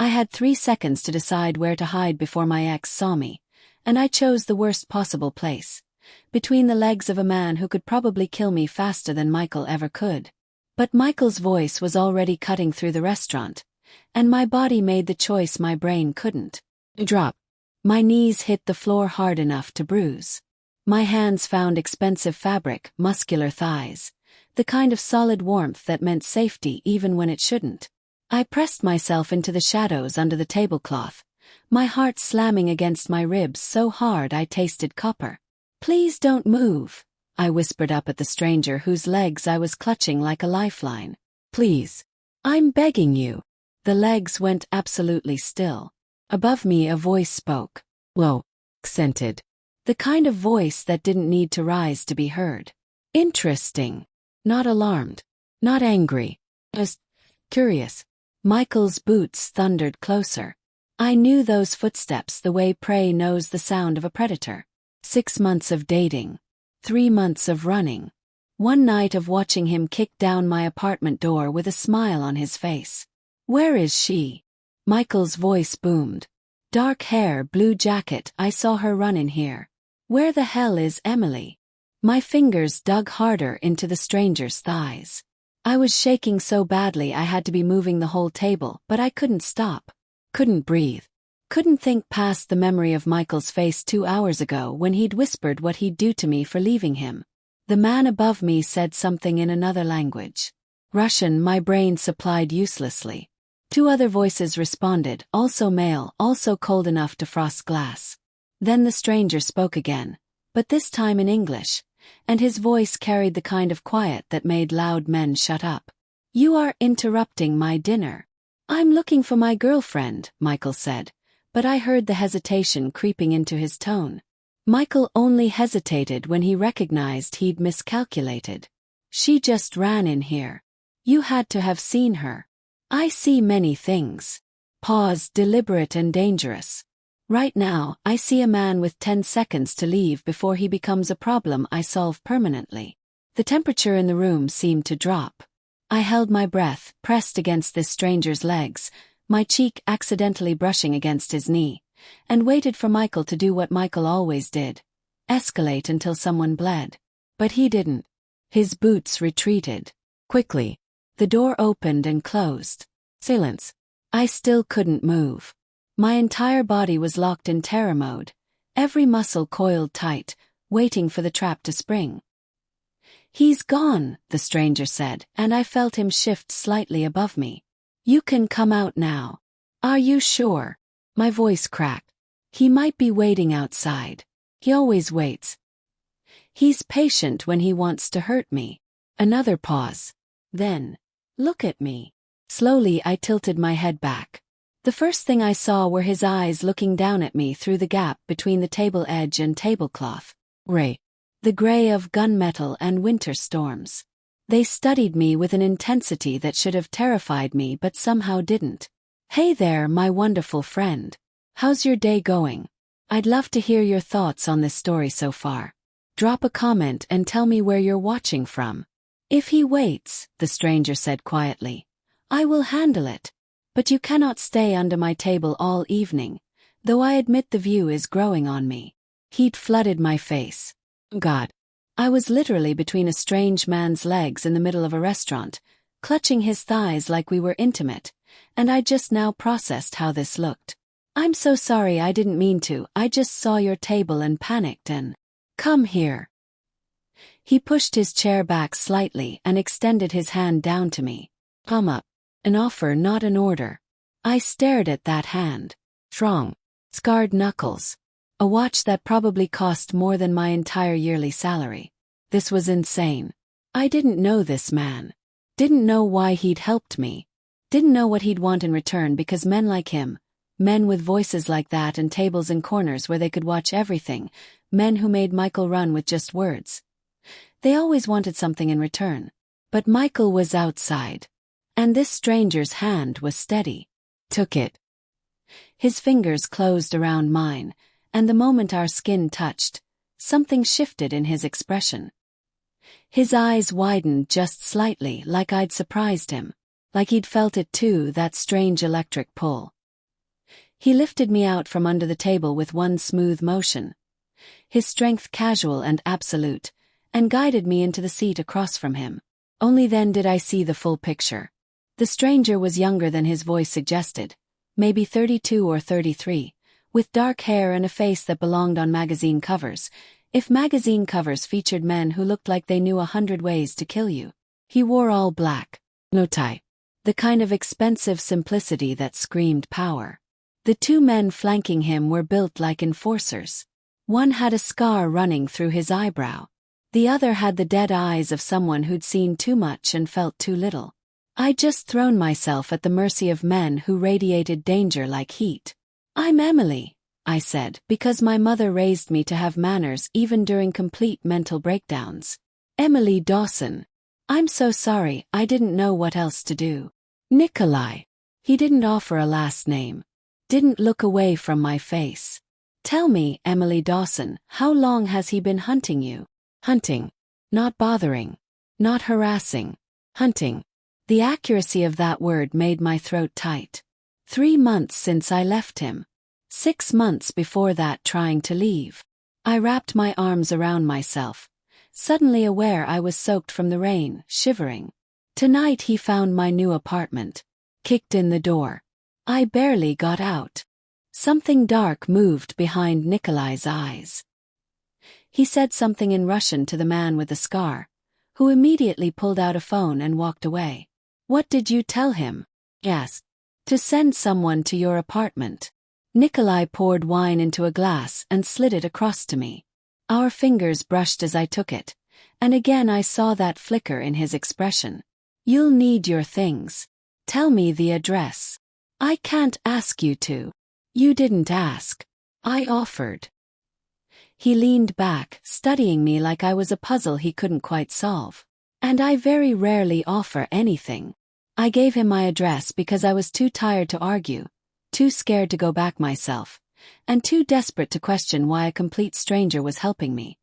I had 3 seconds to decide where to hide before my ex saw me, and I chose the worst possible place, between the legs of a man who could probably kill me faster than Michael ever could. But Michael's voice was already cutting through the restaurant, and my body made the choice my brain couldn't. Drop. My knees hit the floor hard enough to bruise. My hands found expensive fabric, muscular thighs, the kind of solid warmth that meant safety even when it shouldn't. I pressed myself into the shadows under the tablecloth, my heart slamming against my ribs so hard I tasted copper. "Please don't move," I whispered up at the stranger whose legs I was clutching like a lifeline. "Please. I'm begging you." The legs went absolutely still. Above me a voice spoke. Low, accented. The kind of voice that didn't need to rise to be heard. Interesting. Not alarmed. Not angry. Just curious. Michael's boots thundered closer. I knew those footsteps the way prey knows the sound of a predator. 6 months of dating. 3 months of running. 1 night of watching him kick down my apartment door with a smile on his face. "Where is she?" Michael's voice boomed. "Dark hair, blue jacket, I saw her run in here." "Where the hell is Emily?" My fingers dug harder into the stranger's thighs. I was shaking so badly I had to be moving the whole table, but I couldn't stop. Couldn't breathe. Couldn't think past the memory of Michael's face 2 hours ago when he'd whispered what he'd do to me for leaving him. The man above me said something in another language. Russian my brain supplied uselessly. 2 other voices responded, also male, also cold enough to frost glass. Then the stranger spoke again, but this time in English, and his voice carried the kind of quiet that made loud men shut up. "You are interrupting my dinner." "I'm looking for my girlfriend," Michael said, but I heard the hesitation creeping into his tone. Michael only hesitated when he recognized he'd miscalculated. "She just ran in here. You had to have seen her." "I see many things." Pause, deliberate and dangerous. "Right now, I see a man with 10 seconds to leave before he becomes a problem I solve permanently." The temperature in the room seemed to drop. I held my breath, pressed against this stranger's legs, my cheek accidentally brushing against his knee, and waited for Michael to do what Michael always did. Escalate until someone bled. But he didn't. His boots retreated. Quickly. The door opened and closed. Silence. I still couldn't move. My entire body was locked in terror mode, every muscle coiled tight, waiting for the trap to spring. "He's gone," the stranger said, and I felt him shift slightly above me. "You can come out now." "Are you sure?" My voice cracked. "He might be waiting outside. He always waits. He's patient when he wants to hurt me." Another pause. Then, "Look at me." Slowly I tilted my head back. The first thing I saw were his eyes looking down at me through the gap between the table edge and tablecloth. Gray. The gray of gunmetal and winter storms. They studied me with an intensity that should have terrified me but somehow didn't. "Hey there, my wonderful friend. How's your day going? I'd love to hear your thoughts on this story so far. Drop a comment and tell me where you're watching from." "If he waits," the stranger said quietly, "I will handle it. But you cannot stay under my table all evening, though I admit the view is growing on me." Heat flooded my face. God. I was literally between a strange man's legs in the middle of a restaurant, clutching his thighs like we were intimate, and I just now processed how this looked. "I'm so sorry, I didn't mean to. I just saw your table and panicked and—" "Come here." He pushed his chair back slightly and extended his hand down to me. "Come up." An offer, not an order. I stared at that hand. Strong. Scarred knuckles. A watch that probably cost more than my entire yearly salary. This was insane. I didn't know this man. Didn't know why he'd helped me. Didn't know what he'd want in return because men like him, men with voices like that and tables and corners where they could watch everything, men who made Michael run with just words. They always wanted something in return. But Michael was outside. And this stranger's hand was steady. Took it. His fingers closed around mine, and the moment our skin touched, something shifted in his expression. His eyes widened just slightly, like I'd surprised him. Like he'd felt it too, that strange electric pull. He lifted me out from under the table with one smooth motion, his strength casual and absolute, and guided me into the seat across from him. Only then did I see the full picture. The stranger was younger than his voice suggested, maybe 32 or 33, with dark hair and a face that belonged on magazine covers, if magazine covers featured men who looked like they knew 100 ways to kill you. He wore all black, no tie. The kind of expensive simplicity that screamed power. The two men flanking him were built like enforcers. One had a scar running through his eyebrow. The other had the dead eyes of someone who'd seen too much and felt too little. I'd just thrown myself at the mercy of men who radiated danger like heat. "I'm Emily," I said, because my mother raised me to have manners even during complete mental breakdowns. "Emily Dawson. I'm so sorry, I didn't know what else to do." "Nikolai." He didn't offer a last name. Didn't look away from my face. "Tell me, Emily Dawson, how long has he been hunting you?" "Hunting. Not bothering. Not harassing. Hunting." The accuracy of that word made my throat tight. 3 months since I left him. 6 months before that trying to leave. I wrapped my arms around myself, suddenly aware I was soaked from the rain, shivering. Tonight he found my new apartment. Kicked in the door. I barely got out. Something dark moved behind Nikolai's eyes. He said something in Russian to the man with the scar, who immediately pulled out a phone and walked away. "What did you tell him?" I asked. "To send someone to your apartment." Nikolai poured wine into a glass and slid it across to me. Our fingers brushed as I took it, and again I saw that flicker in his expression. "You'll need your things. Tell me the address." "I can't ask you to." "You didn't ask. I offered." He leaned back, studying me like I was a puzzle he couldn't quite solve. "And I very rarely offer anything." I gave him my address because I was too tired to argue, too scared to go back myself, and too desperate to question why a complete stranger was helping me.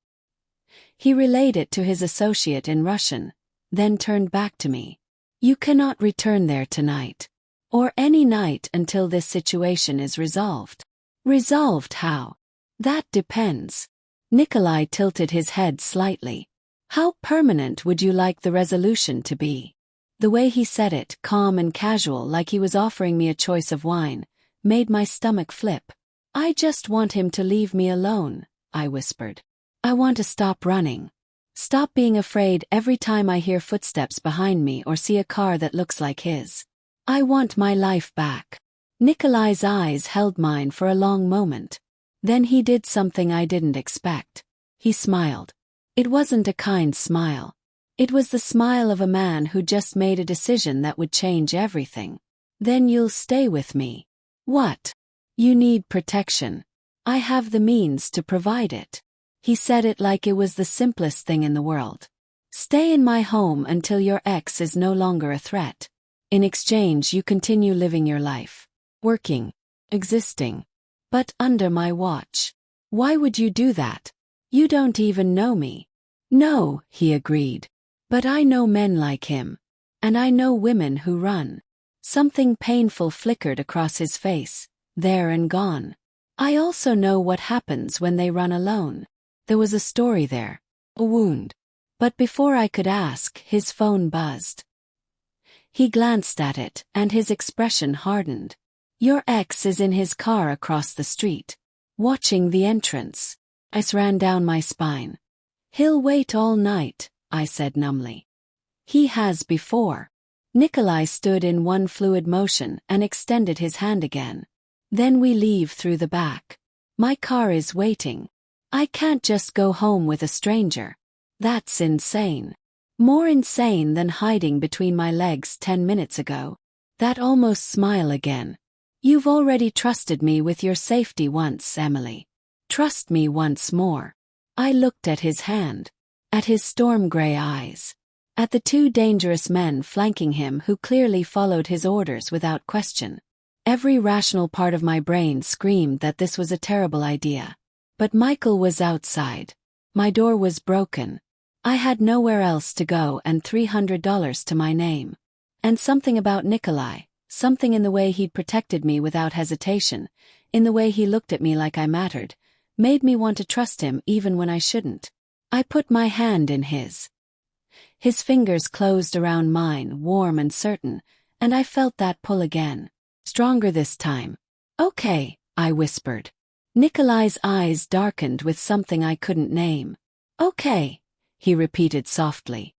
He relayed it to his associate in Russian, then turned back to me. "You cannot return there tonight. Or any night until this situation is resolved." "Resolved how?" "That depends." Nikolai tilted his head slightly. "How permanent would you like the resolution to be?" The way he said it, calm and casual like he was offering me a choice of wine, made my stomach flip. "I just want him to leave me alone," I whispered. "I want to stop running. Stop being afraid every time I hear footsteps behind me or see a car that looks like his. I want my life back." Nikolai's eyes held mine for a long moment. Then he did something I didn't expect. He smiled. It wasn't a kind smile. It was the smile of a man who just made a decision that would change everything. "Then you'll stay with me." "What?" "You need protection. I have the means to provide it." He said it like it was the simplest thing in the world. "Stay in my home until your ex is no longer a threat. In exchange you continue living your life. Working. Existing. But under my watch." "Why would you do that? You don't even know me." "No," he agreed. "But I know men like him. And I know women who run." Something painful flickered across his face, there and gone. "I also know what happens when they run alone." There was a story there. A wound. But before I could ask, his phone buzzed. He glanced at it, and his expression hardened. "Your ex is in his car across the street, watching the entrance." Ice ran down my spine. "He'll wait all night," I said numbly. "He has before." Nikolai stood in one fluid motion and extended his hand again. "Then we leave through the back. My car is waiting. I can't just go home with a stranger. That's insane. More insane than hiding between my legs 10 minutes ago." That almost smile again. "You've already trusted me with your safety once, Emily. Trust me once more." I looked at his hand. At his storm gray eyes. At the two dangerous men flanking him who clearly followed his orders without question. Every rational part of my brain screamed that this was a terrible idea. But Michael was outside. My door was broken. I had nowhere else to go and $300 to my name. And something about Nikolai, Something in the way he'd protected me without hesitation, in the way he looked at me like I mattered, made me want to trust him even when I shouldn't. I put my hand in his. His fingers closed around mine, warm and certain, and I felt that pull again. Stronger this time. "Okay," I whispered. Nikolai's eyes darkened with something I couldn't name. "Okay," he repeated softly.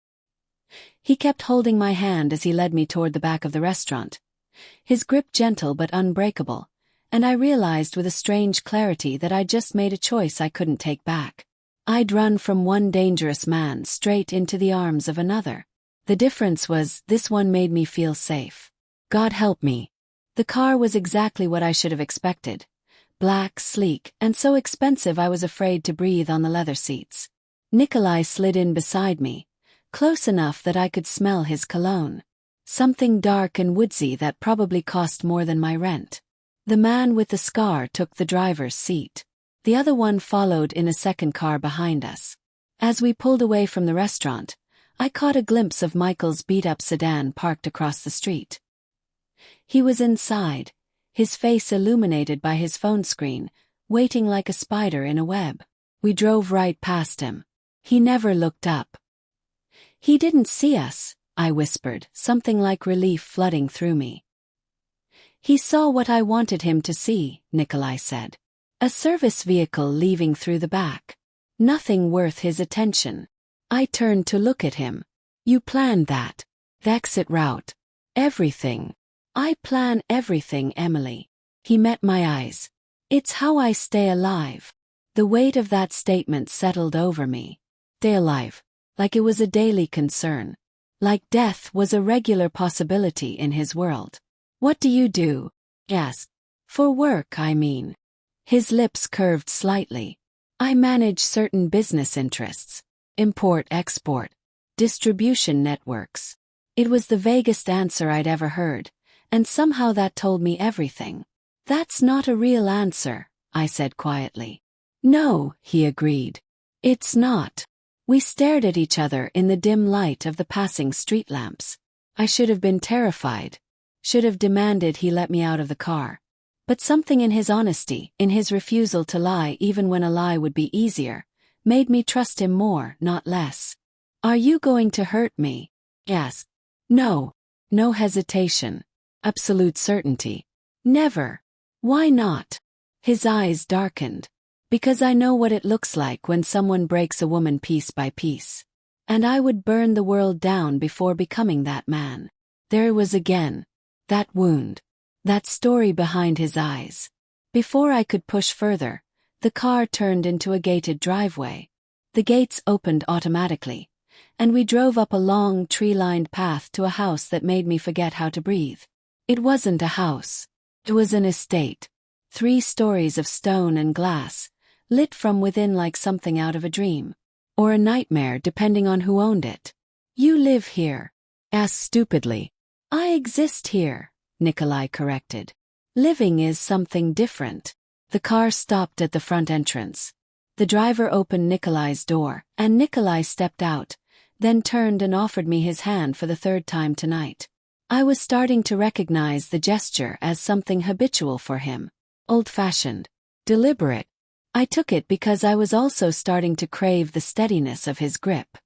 He kept holding my hand as he led me toward the back of the restaurant. His grip gentle but unbreakable, and I realized with a strange clarity that I'd just made a choice I couldn't take back. I'd run from one dangerous man straight into the arms of another. The difference was, this one made me feel safe. God help me. The car was exactly what I should have expected. Black, sleek, and so expensive I was afraid to breathe on the leather seats. Nikolai slid in beside me, close enough that I could smell his cologne. Something dark and woodsy that probably cost more than my rent. The man with the scar took the driver's seat. The other one followed in a second car behind us. As we pulled away from the restaurant, I caught a glimpse of Michael's beat-up sedan parked across the street. He was inside, his face illuminated by his phone screen, waiting like a spider in a web. We drove right past him. He never looked up. "He didn't see us," I whispered, something like relief flooding through me. "He saw what I wanted him to see," Nikolai said. "A service vehicle leaving through the back. Nothing worth his attention." I turned to look at him. "You planned that? The exit route? Everything?" "I plan everything, Emily." He met my eyes. "It's how I stay alive." The weight of that statement settled over me. Stay alive. Like it was a daily concern. Like death was a regular possibility in his world. "What do you do?" he asked. "For work, I mean." His lips curved slightly. "I manage certain business interests. Import-export. Distribution networks." It was the vaguest answer I'd ever heard, and somehow that told me everything. "That's not a real answer," I said quietly. "No," he agreed. "It's not." We stared at each other in the dim light of the passing street lamps. I should have been terrified. Should have demanded he let me out of the car. But something in his honesty, in his refusal to lie even when a lie would be easier, made me trust him more, not less. "Are you going to hurt me?" he asked. "No." No hesitation. Absolute certainty. "Never." "Why not?" His eyes darkened. "Because I know what it looks like when someone breaks a woman piece by piece. And I would burn the world down before becoming that man." There it was again. That wound. That story behind his eyes. Before I could push further, the car turned into a gated driveway. The gates opened automatically, and we drove up a long, tree-lined path to a house that made me forget how to breathe. It wasn't a house. It was an estate. 3 stories of stone and glass, lit from within like something out of a dream. Or a nightmare depending on who owned it. "You live here?" asked stupidly. "I exist here," Nikolai corrected. "Living is something different." The car stopped at the front entrance. The driver opened Nikolai's door, and Nikolai stepped out, then turned and offered me his hand for the 3rd time tonight. I was starting to recognize the gesture as something habitual for him. Old-fashioned. Deliberate. I took it because I was also starting to crave the steadiness of his grip.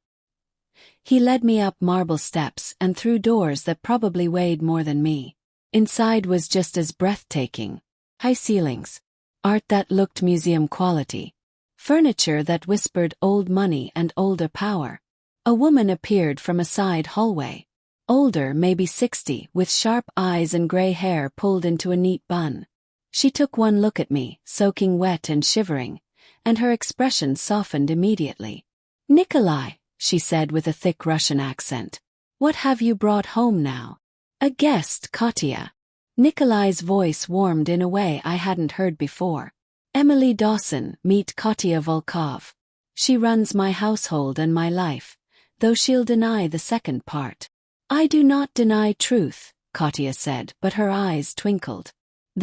He led me up marble steps and through doors that probably weighed more than me. Inside was just as breathtaking. High ceilings. Art that looked museum quality. Furniture that whispered old money and older power. A woman appeared from a side hallway. Older, maybe 60, with sharp eyes and gray hair pulled into a neat bun. She took one look at me, soaking wet and shivering, and her expression softened immediately. "Nikolai," she said with a thick Russian accent. "What have you brought home now?" "A guest, Katya." Nikolai's voice warmed in a way I hadn't heard before. "Emily Dawson, meet Katya Volkov. She runs my household and my life, though she'll deny the second part." "I do not deny truth," Katya said, but her eyes twinkled.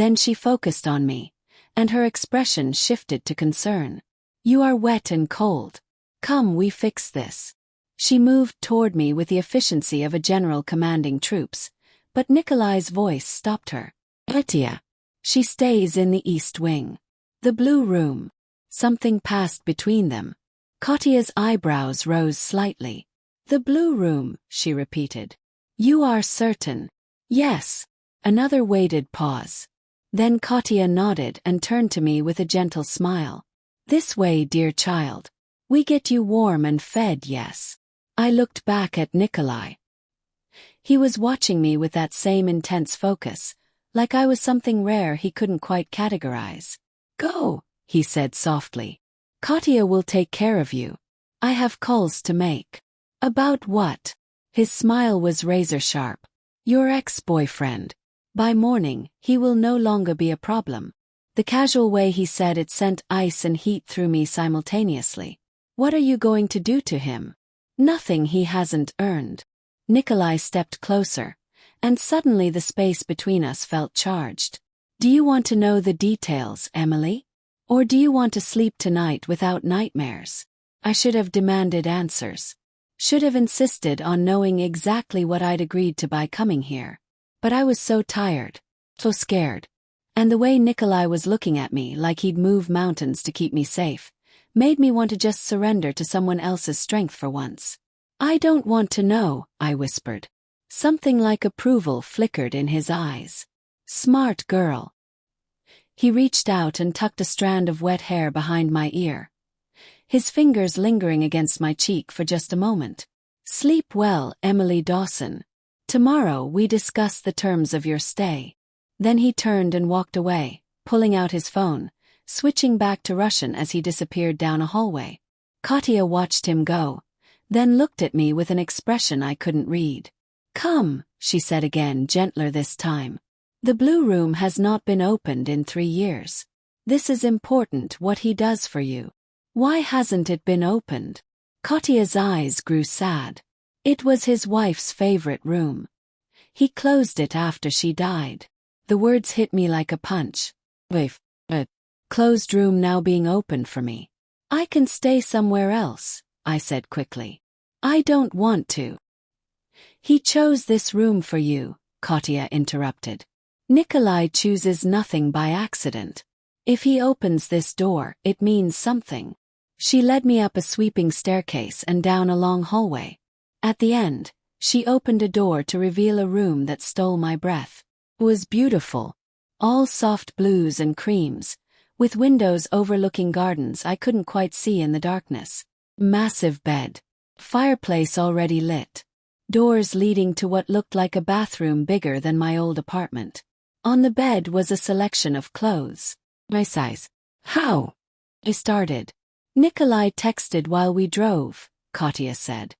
Then she focused on me, and her expression shifted to concern. "You are wet and cold. Come, we fix this." She moved toward me with the efficiency of a general commanding troops, But Nikolai's voice stopped her. Katya. She stays in the East Wing. The Blue Room. Something passed between them. Katya's eyebrows rose slightly. The Blue Room, she repeated. You are certain? Yes. Another waited pause. Then Katya nodded and turned to me with a gentle smile. This way, dear child. We get you warm and fed, yes. I looked back at Nikolai. He was watching me with that same intense focus, like I was something rare he couldn't quite categorize. Go, he said softly. Katya will take care of you. I have calls to make. About what? His smile was razor-sharp. Your ex-boyfriend. By morning, he will no longer be a problem. The casual way he said it sent ice and heat through me simultaneously. What are you going to do to him? Nothing he hasn't earned. Nikolai stepped closer, and suddenly the space between us felt charged. Do you want to know the details, Emily? Or do you want to sleep tonight without nightmares? I should have demanded answers. Should have insisted on knowing exactly what I'd agreed to by coming here. But I was so tired, so scared. And the way Nikolai was looking at me like he'd move mountains to keep me safe, made me want to just surrender to someone else's strength for once. I don't want to know, I whispered. Something like approval flickered in his eyes. Smart girl. He reached out and tucked a strand of wet hair behind my ear. His fingers lingering against my cheek for just a moment. Sleep well, Emily Dawson. Tomorrow we discuss the terms of your stay. Then he turned and walked away, pulling out his phone, switching back to Russian as he disappeared down a hallway. Katya watched him go, then looked at me with an expression I couldn't read. Come, she said again, gentler this time. The Blue Room has not been opened in 3 years. This is important what he does for you. Why hasn't it been opened? Katya's eyes grew sad. It was his wife's favorite room. He closed it after she died. The words hit me like a punch. With a closed room now being opened for me. I can stay somewhere else, I said quickly. I don't want to. He chose this room for you, Katya interrupted. Nikolai chooses nothing by accident. If he opens this door, it means something. She led me up a sweeping staircase and down a long hallway. At the end, she opened a door to reveal a room that stole my breath. It was beautiful. All soft blues and creams, with windows overlooking gardens I couldn't quite see in the darkness. Massive bed. Fireplace already lit. Doors leading to what looked like a bathroom bigger than my old apartment. On the bed was a selection of clothes. My size. How? I started. Nikolai texted while we drove, Katya said.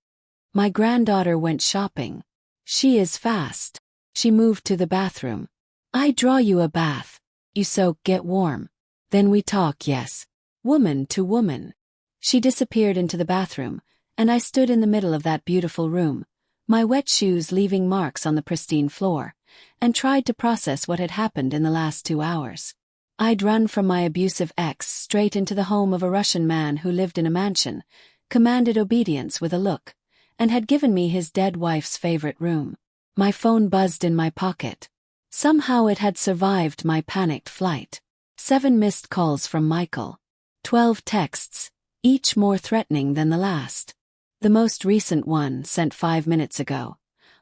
My granddaughter went shopping. She is fast. She moved to the bathroom. I draw you a bath. You soak, get warm. Then we talk, yes. Woman to woman. She disappeared into the bathroom, and I stood in the middle of that beautiful room, my wet shoes leaving marks on the pristine floor, and tried to process what had happened in the last 2 hours. I'd run from my abusive ex straight into the home of a Russian man who lived in a mansion, commanded obedience with a look, and had given me his dead wife's favorite room. My phone buzzed in my pocket. Somehow it had survived my panicked flight. 7 missed calls from Michael. 12 texts, each more threatening than the last. The most recent one, sent 5 minutes ago.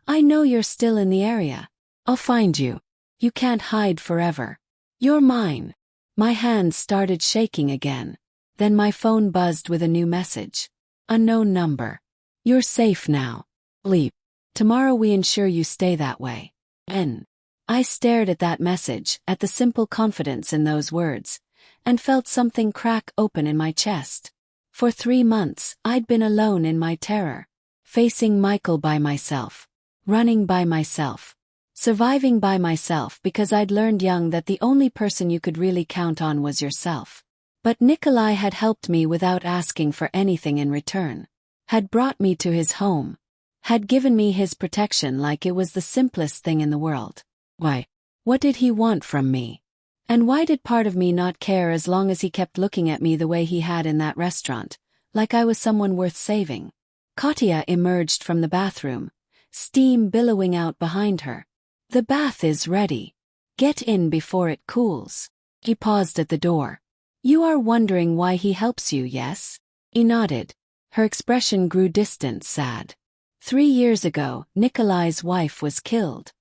I know you're still in the area. I'll find you. You can't hide forever. You're mine. My hands started shaking again. Then my phone buzzed with a new message. Unknown number. You're safe now. Leap. Tomorrow we ensure you stay that way. N. I stared at that message, at the simple confidence in those words, and felt something crack open in my chest. For 3 months, I'd been alone in my terror. Facing Michael by myself. Running by myself. Surviving by myself because I'd learned young that the only person you could really count on was yourself. But Nikolai had helped me without asking for anything in return. Had brought me to his home. Had given me his protection like it was the simplest thing in the world. Why? What did he want from me? And why did part of me not care as long as he kept looking at me the way he had in that restaurant, like I was someone worth saving? Katya emerged from the bathroom, steam billowing out behind her. The bath is ready. Get in before it cools. He paused at the door. You are wondering why he helps you, yes? He nodded. Her expression grew distant, sad. 3 years ago, Nikolai's wife was killed.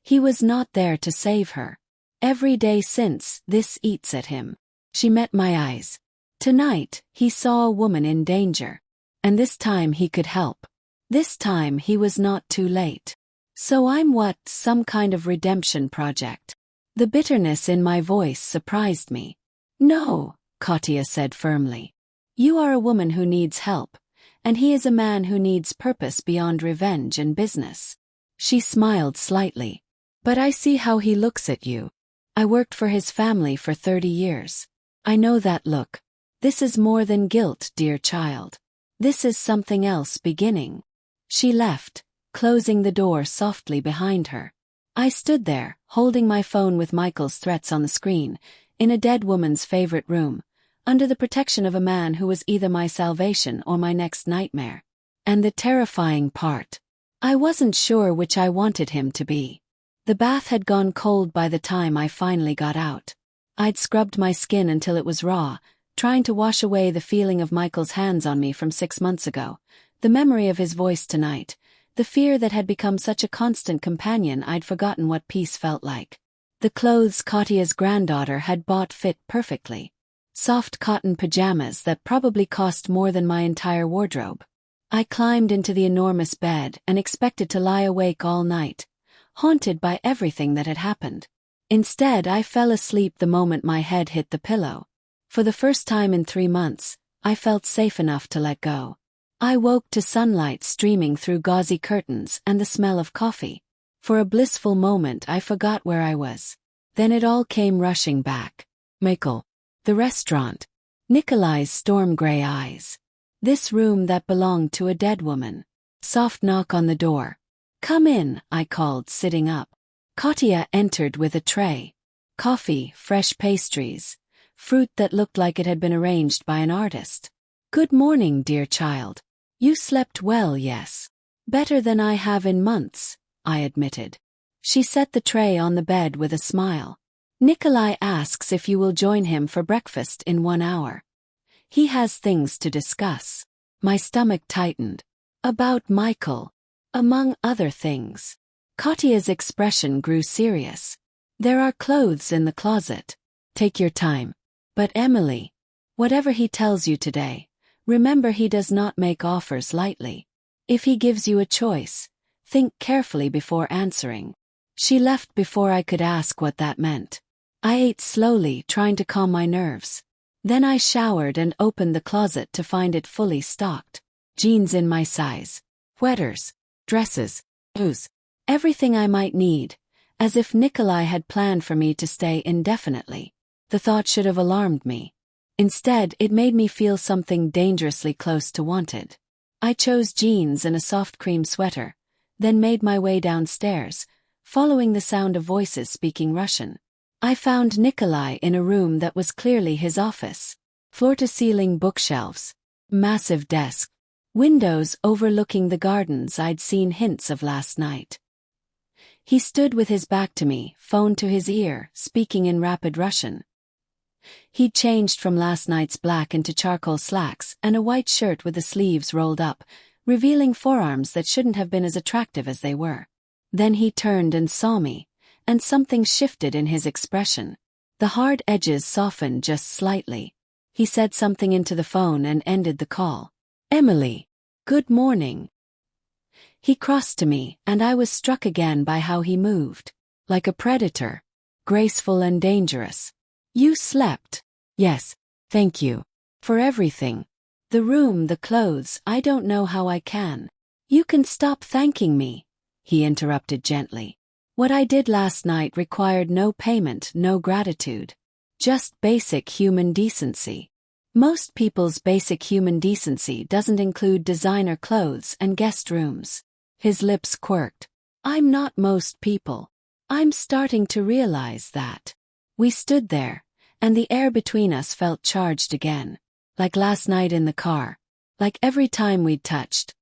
He was not there to save her. Every day since, this eats at him. She met my eyes. Tonight, he saw a woman in danger. And this time he could help. This time he was not too late. So I'm what, some kind of redemption project? The bitterness in my voice surprised me. No, Katya said firmly. You are a woman who needs help, and he is a man who needs purpose beyond revenge and business. She smiled slightly. But I see how he looks at you. I worked for his family for 30 years. I know that look. This is more than guilt, dear child. This is something else beginning. She left, closing the door softly behind her. I stood there, holding my phone with Michael's threats on the screen, in a dead woman's favorite room, under the protection of a man who was either my salvation or my next nightmare. And the terrifying part. I wasn't sure which I wanted him to be. The bath had gone cold by the time I finally got out. I'd scrubbed my skin until it was raw, trying to wash away the feeling of Michael's hands on me from 6 months ago, the memory of his voice tonight, the fear that had become such a constant companion I'd forgotten what peace felt like. The clothes Katya's granddaughter had bought fit perfectly. Soft cotton pajamas that probably cost more than my entire wardrobe. I climbed into the enormous bed and expected to lie awake all night, haunted by everything that had happened. Instead, I fell asleep the moment my head hit the pillow. For the first time in 3 months, I felt safe enough to let go. I woke to sunlight streaming through gauzy curtains and the smell of coffee. For a blissful moment I forgot where I was. Then it all came rushing back. Michael. The restaurant. Nikolai's storm-gray eyes. This room that belonged to a dead woman. Soft knock on the door. Come in, I called, sitting up. Katya entered with a tray. Coffee, fresh pastries, fruit that looked like it had been arranged by an artist. Good morning, dear child. You slept well, yes? Better than I have in months, I admitted. She set the tray on the bed with a smile. Nikolai asks if you will join him for breakfast in 1 hour. He has things to discuss. My stomach tightened. About Michael. Among other things. Katya's expression grew serious. There are clothes in the closet. Take your time. But Emily, whatever he tells you today, remember he does not make offers lightly. If he gives you a choice, think carefully before answering. She left before I could ask what that meant. I ate slowly, trying to calm my nerves. Then I showered and opened the closet to find it fully stocked. Jeans in my size. Sweaters. Dresses. Shoes. Everything I might need, as if Nikolai had planned for me to stay indefinitely. The thought should have alarmed me. Instead, it made me feel something dangerously close to wanted. I chose jeans and a soft cream sweater, then made my way downstairs, following the sound of voices speaking Russian. I found Nikolai in a room that was clearly his office. Floor-to-ceiling bookshelves. Massive desk. Windows overlooking the gardens I'd seen hints of last night. He stood with his back to me, phone to his ear, speaking in rapid Russian. He'd changed from last night's black into charcoal slacks and a white shirt with the sleeves rolled up, revealing forearms that shouldn't have been as attractive as they were. Then he turned and saw me, and something shifted in his expression. The hard edges softened just slightly. He said something into the phone and ended the call. Emily, good morning. He crossed to me, and I was struck again by how he moved. Like a predator. Graceful and dangerous. You slept. Yes, thank you. For everything. The room, the clothes, I don't know how I can. You can stop thanking me, he interrupted gently. What I did last night required no payment, no gratitude. Just basic human decency. Most people's basic human decency doesn't include designer clothes and guest rooms. His lips quirked. I'm not most people. I'm starting to realize that. We stood there, and the air between us felt charged again. Like last night in the car. Like every time we'd touched.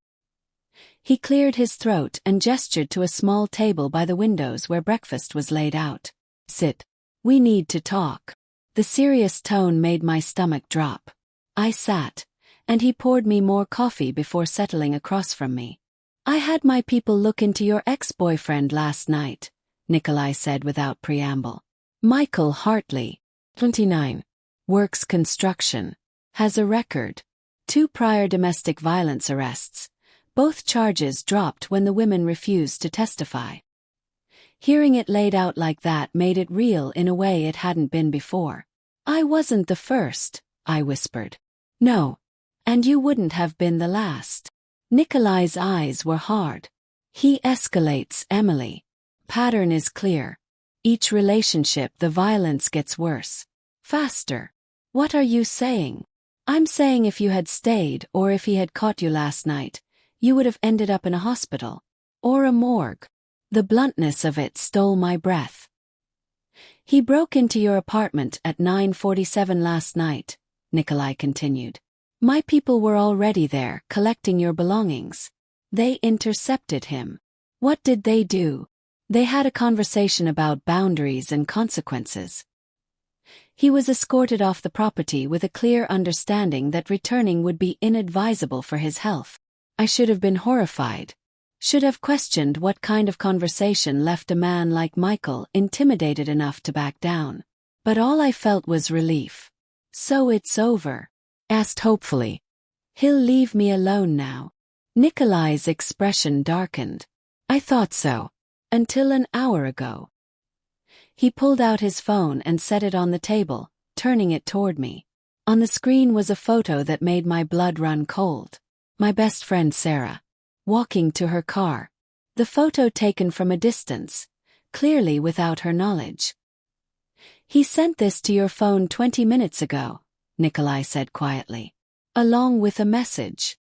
He cleared his throat and gestured to a small table by the windows where breakfast was laid out. Sit. We need to talk. The serious tone made my stomach drop. I sat, and he poured me more coffee before settling across from me. I had my people look into your ex-boyfriend last night, Nikolai said without preamble. Michael Hartley, 29, works construction, has a record, 2 prior domestic violence arrests, both charges dropped when the women refused to testify. Hearing it laid out like that made it real in a way it hadn't been before. I wasn't the first, I whispered. No. And you wouldn't have been the last. Nikolai's eyes were hard. He escalates, Emily. Pattern is clear. Each relationship the violence gets worse. Faster. What are you saying? I'm saying if you had stayed or if he had caught you last night, you would have ended up in a hospital. Or a morgue. The bluntness of it stole my breath. He broke into your apartment at 9:47 last night, Nikolai continued. My people were already there, collecting your belongings. They intercepted him. What did they do? They had a conversation about boundaries and consequences. He was escorted off the property with a clear understanding that returning would be inadvisable for his health. I should have been horrified. Should have questioned what kind of conversation left a man like Michael intimidated enough to back down. But all I felt was relief. So it's over? Asked hopefully. He'll leave me alone now. Nikolai's expression darkened. I thought so. Until an hour ago. He pulled out his phone and set it on the table, turning it toward me. On the screen was a photo that made my blood run cold. My best friend Sarah. Walking to her car. The photo taken from a distance, clearly without her knowledge. He sent this to your phone 20 minutes ago, Nikolai said quietly. Along with a message.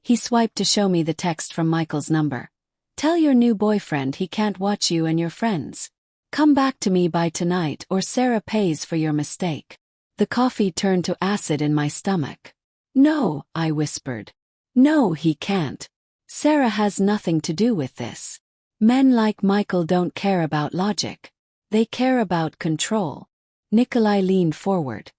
He swiped to show me the text from Michael's number. Tell your new boyfriend he can't watch you and your friends. Come back to me by tonight or Sarah pays for your mistake. The coffee turned to acid in my stomach. No, I whispered. No, he can't. Sarah has nothing to do with this. Men like Michael don't care about logic. They care about control. Nikolai leaned forward.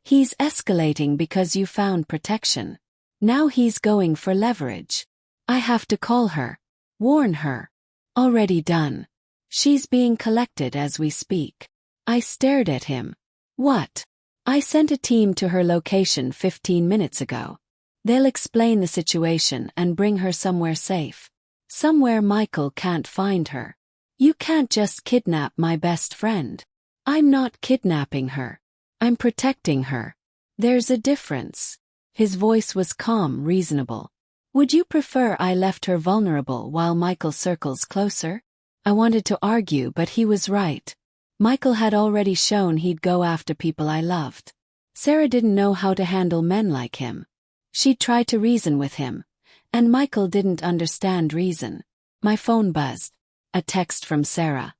He's escalating because you found protection. Now he's going for leverage. I have to call her. Warn her. Already done. She's being collected as we speak. I stared at him. What? I sent a team to her location 15 minutes ago. They'll explain the situation and bring her somewhere safe. Somewhere Michael can't find her. You can't just kidnap my best friend. I'm not kidnapping her. I'm protecting her. There's a difference. His voice was calm, reasonable. Would you prefer I left her vulnerable while Michael circles closer? I wanted to argue, but he was right. Michael had already shown he'd go after people I loved. Sarah didn't know how to handle men like him. She'd tried to reason with him, and Michael didn't understand reason. My phone buzzed. A text from Sarah.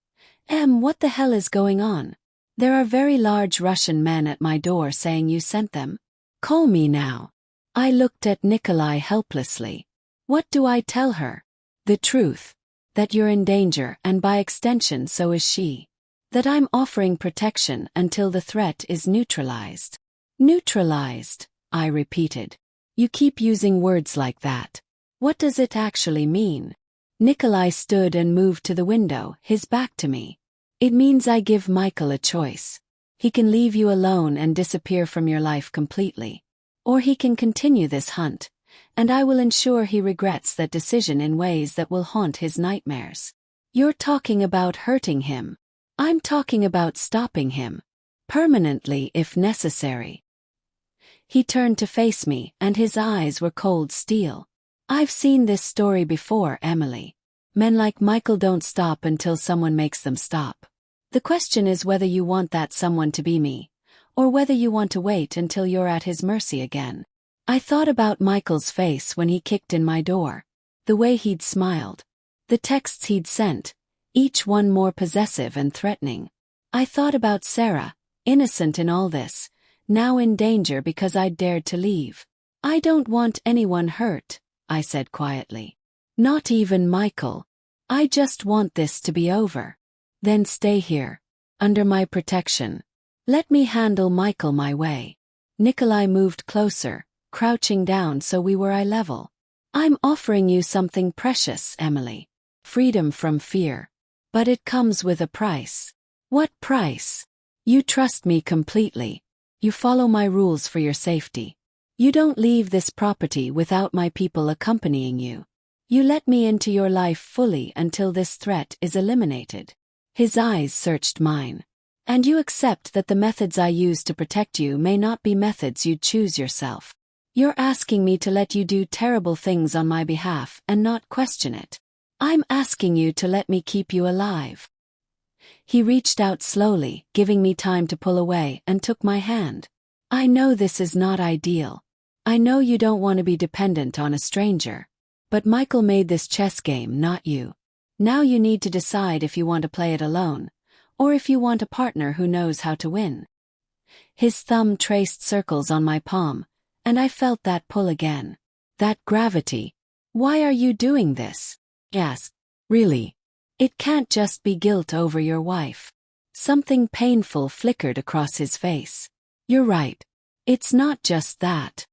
What the hell is going on? There are very large Russian men at my door saying you sent them. Call me now. I looked at Nikolai helplessly. What do I tell her? The truth. That you're in danger and by extension so is she. That I'm offering protection until the threat is neutralized. Neutralized, I repeated. You keep using words like that. What does it actually mean? Nikolai stood and moved to the window, his back to me. It means I give Michael a choice. He can leave you alone and disappear from your life completely. Or he can continue this hunt, and I will ensure he regrets that decision in ways that will haunt his nightmares. You're talking about hurting him. I'm talking about stopping him. Permanently if necessary. He turned to face me, and his eyes were cold steel. I've seen this story before, Emily. Men like Michael don't stop until someone makes them stop. The question is whether you want that someone to be me, or whether you want to wait until you're at his mercy again. I thought about Michael's face when he kicked in my door. The way he'd smiled. The texts he'd sent, each one more possessive and threatening. I thought about Sarah, innocent in all this, now in danger because I'd dared to leave. I don't want anyone hurt, I said quietly. Not even Michael. I just want this to be over. Then stay here, under my protection. Let me handle Michael my way. Nikolai moved closer, crouching down so we were eye level. I'm offering you something precious, Emily. Freedom from fear. But it comes with a price. What price? You trust me completely. You follow my rules for your safety. You don't leave this property without my people accompanying you. You let me into your life fully until this threat is eliminated. His eyes searched mine. And you accept that the methods I use to protect you may not be methods you'd choose yourself. You're asking me to let you do terrible things on my behalf and not question it. I'm asking you to let me keep you alive. He reached out slowly, giving me time to pull away, and took my hand. I know this is not ideal. I know you don't want to be dependent on a stranger. But Michael made this chess game, not you. Now you need to decide if you want to play it alone, or if you want a partner who knows how to win. His thumb traced circles on my palm, and I felt that pull again. That gravity. Why are you doing this? Yes. Really? It can't just be guilt over your wife. Something painful flickered across his face. You're right. It's not just that.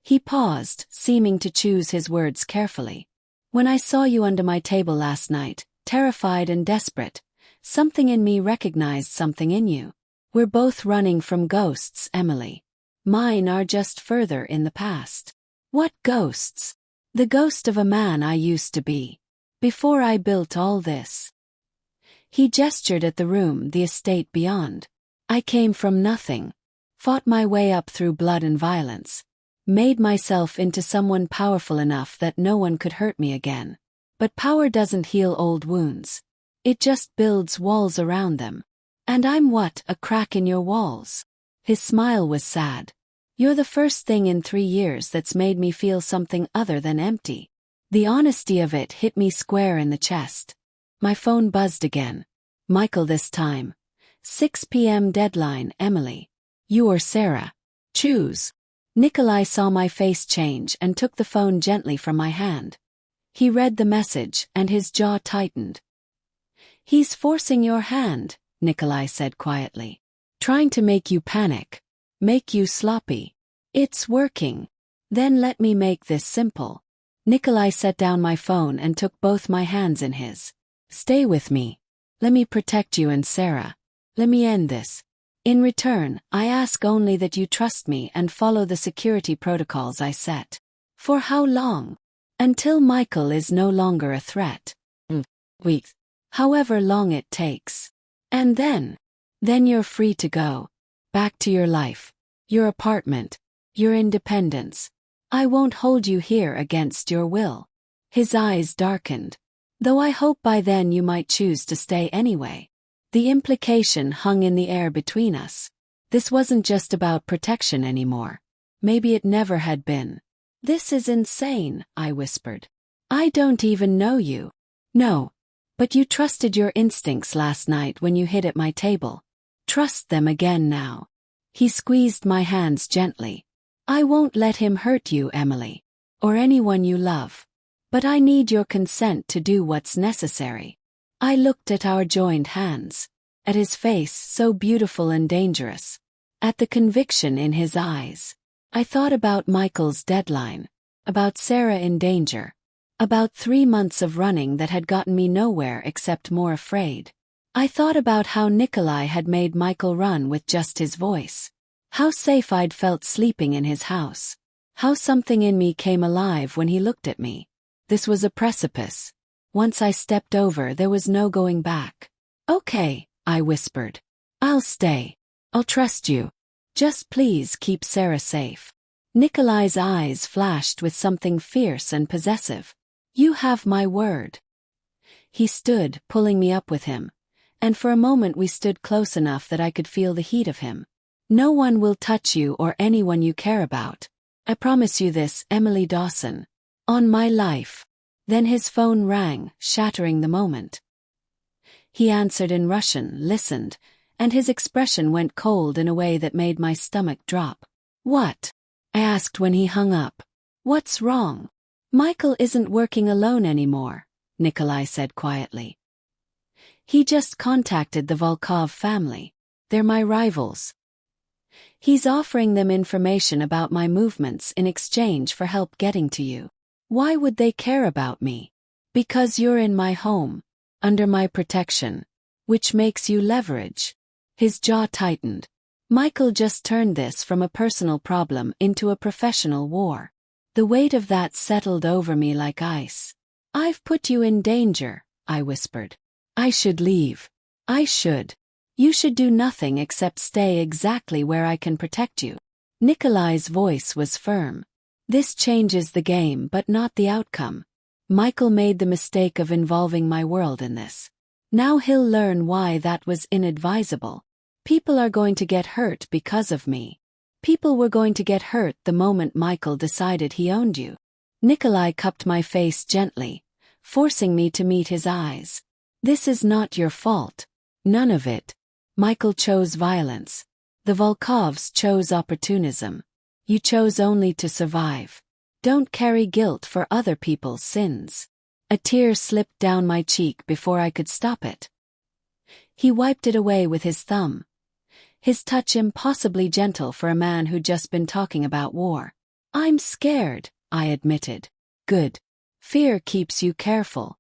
He paused, seeming to choose his words carefully. When I saw you under my table last night, terrified and desperate, something in me recognized something in you. We're both running from ghosts, Emily. Mine are just further in the past. What ghosts? The ghost of a man I used to be. Before I built all this. He gestured at the room, the estate beyond. I came from nothing. Fought my way up through blood and violence. Made myself into someone powerful enough that no one could hurt me again. But power doesn't heal old wounds. It just builds walls around them. And I'm what? A crack in your walls. His smile was sad. You're the first thing in 3 years that's made me feel something other than empty. The honesty of it hit me square in the chest. My phone buzzed again. Michael this time. 6 p.m. deadline, Emily. You or Sarah. Choose. Nikolai saw my face change and took the phone gently from my hand. He read the message, and his jaw tightened. He's forcing your hand, Nikolai said quietly. Trying to make you panic. Make you sloppy. It's working. Then let me make this simple. Nikolai set down my phone and took both my hands in his. Stay with me. Let me protect you and Sarah. Let me end this. In return, I ask only that you trust me and follow the security protocols I set. For how long? Until Michael is no longer a threat. Weeks. However long it takes. And then you're free to go. Back to your life. Your apartment. Your independence. I won't hold you here against your will. His eyes darkened. Though I hope by then you might choose to stay anyway. The implication hung in the air between us. This wasn't just about protection anymore. Maybe it never had been. This is insane, I whispered. I don't even know you. No. But you trusted your instincts last night when you hid at my table. Trust them again now. He squeezed my hands gently. I won't let him hurt you, Emily. Or anyone you love. But I need your consent to do what's necessary. I looked at our joined hands. At his face so beautiful and dangerous. At the conviction in his eyes. I thought about Michael's deadline. About Sarah in danger. About 3 months of running that had gotten me nowhere except more afraid. I thought about how Nikolai had made Michael run with just his voice. How safe I'd felt sleeping in his house. How something in me came alive when he looked at me. This was a precipice. Once I stepped over, there was no going back. Okay, I whispered. I'll stay. I'll trust you. Just please keep Sarah safe. Nikolai's eyes flashed with something fierce and possessive. You have my word. He stood, pulling me up with him. And for a moment we stood close enough that I could feel the heat of him. No one will touch you or anyone you care about. I promise you this, Emily Dawson. On my life. Then his phone rang, shattering the moment. He answered in Russian, listened, and his expression went cold in a way that made my stomach drop. What? I asked when he hung up. What's wrong? Michael isn't working alone anymore, Nikolai said quietly. He just contacted the Volkov family. They're my rivals. He's offering them information about my movements in exchange for help getting to you. Why would they care about me? Because you're in my home, under my protection, which makes you leverage. His jaw tightened. Michael just turned this from a personal problem into a professional war. The weight of that settled over me like ice. I've put you in danger, I whispered. I should leave. I should. You should do nothing except stay exactly where I can protect you. Nikolai's voice was firm. This changes the game but not the outcome. Michael made the mistake of involving my world in this. Now he'll learn why that was inadvisable. People are going to get hurt because of me. People were going to get hurt the moment Michael decided he owned you. Nikolai cupped my face gently, forcing me to meet his eyes. This is not your fault. None of it. Michael chose violence. The Volkovs chose opportunism. You chose only to survive. Don't carry guilt for other people's sins. A tear slipped down my cheek before I could stop it. He wiped it away with his thumb. His touch impossibly gentle for a man who'd just been talking about war. I'm scared, I admitted. Good. Fear keeps you careful.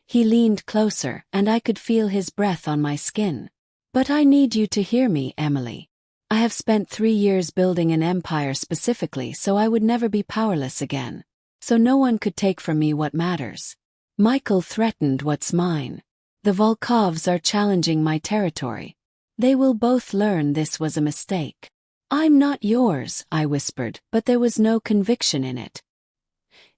He leaned closer and I could feel his breath on my skin. But I need you to hear me, Emily. I have spent 3 years building an empire specifically so I would never be powerless again. So no one could take from me what matters. Michael threatened what's mine. The Volkovs are challenging my territory. They will both learn this was a mistake. I'm not yours, I whispered, but there was no conviction in it.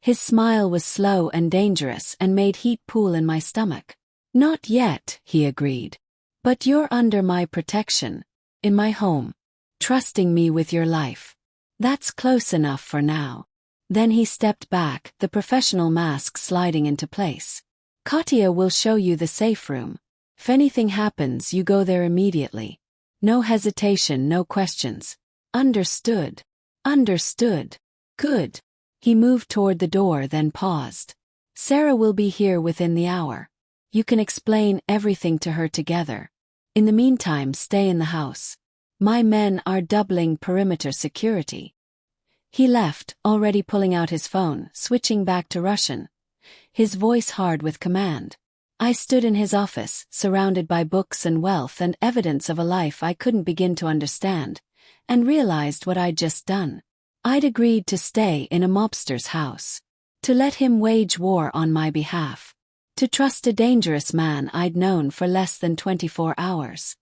His smile was slow and dangerous and made heat pool in my stomach. Not yet, he agreed. But you're under my protection. In my home. Trusting me with your life. That's close enough for now. Then he stepped back, the professional mask sliding into place. Katya will show you the safe room. If anything happens, you go there immediately. No hesitation, no questions. Understood. Understood. Good. He moved toward the door, then paused. Sarah will be here within the hour. You can explain everything to her together. In the meantime, stay in the house. My men are doubling perimeter security. He left, already pulling out his phone, switching back to Russian. His voice hard with command. I stood in his office, surrounded by books and wealth and evidence of a life I couldn't begin to understand, and realized what I'd just done. I'd agreed to stay in a mobster's house. To let him wage war on my behalf. To trust a dangerous man I'd known for less than 24 hours.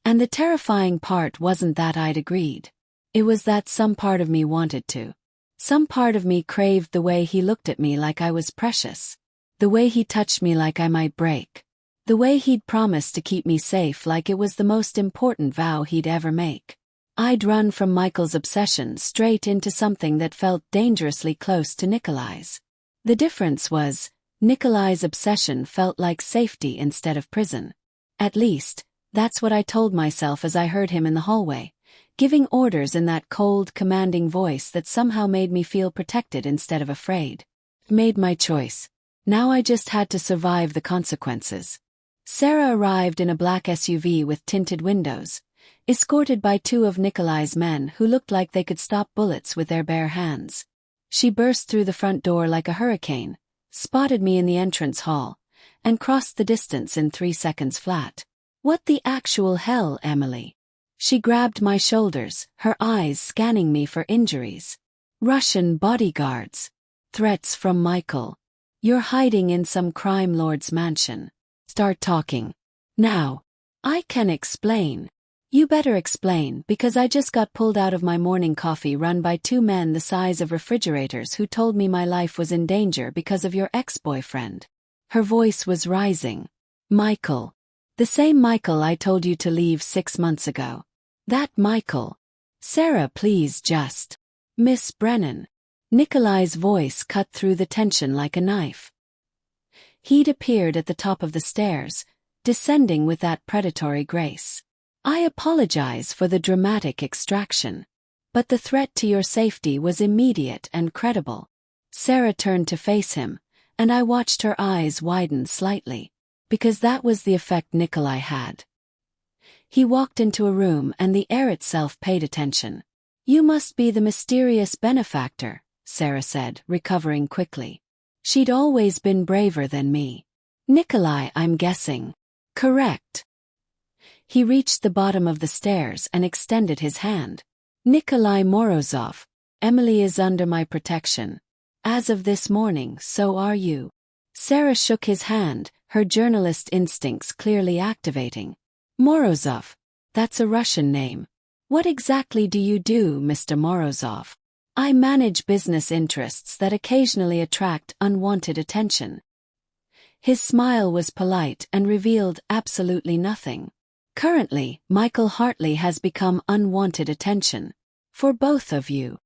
And the terrifying part wasn't that I'd agreed. It was that some part of me wanted to. Some part of me craved the way he looked at me like I was precious. The way he touched me like I might break. The way he'd promised to keep me safe like it was the most important vow he'd ever make. I'd run from Michael's obsession straight into something that felt dangerously close to Nikolai's. The difference was, Nikolai's obsession felt like safety instead of prison. At least, that's what I told myself as I heard him in the hallway, giving orders in that cold, commanding voice that somehow made me feel protected instead of afraid. Made my choice. Now I just had to survive the consequences. Sarah arrived in a black SUV with tinted windows, escorted by 2 of Nikolai's men who looked like they could stop bullets with their bare hands. She burst through the front door like a hurricane, spotted me in the entrance hall, and crossed the distance in 3 seconds flat. What the actual hell, Emily? She grabbed my shoulders, her eyes scanning me for injuries. Russian bodyguards. Threats from Michael. You're hiding in some crime lord's mansion. Start talking. Now. I can explain. You better explain, because I just got pulled out of my morning coffee run by 2 men the size of refrigerators who told me my life was in danger because of your ex-boyfriend. Her voice was rising. Michael. The same Michael I told you to leave 6 months ago. That Michael. Sarah, please just. Miss Brennan. Nikolai's voice cut through the tension like a knife. He'd appeared at the top of the stairs, descending with that predatory grace. I apologize for the dramatic extraction. But the threat to your safety was immediate and credible. Sarah turned to face him, and I watched her eyes widen slightly, because that was the effect Nikolai had. He walked into a room and the air itself paid attention. "You must be the mysterious benefactor," Sarah said, recovering quickly. She'd always been braver than me. "Nikolai, I'm guessing." "Correct." He reached the bottom of the stairs and extended his hand. "Nikolai Morozov, Emily is under my protection. As of this morning, so are you." Sarah shook his hand, her journalist instincts clearly activating. "Morozov, that's a Russian name. What exactly do you do, Mr. Morozov?" "I manage business interests that occasionally attract unwanted attention." His smile was polite and revealed absolutely nothing. "Currently, Michael Hartley has become unwanted attention. For both of you."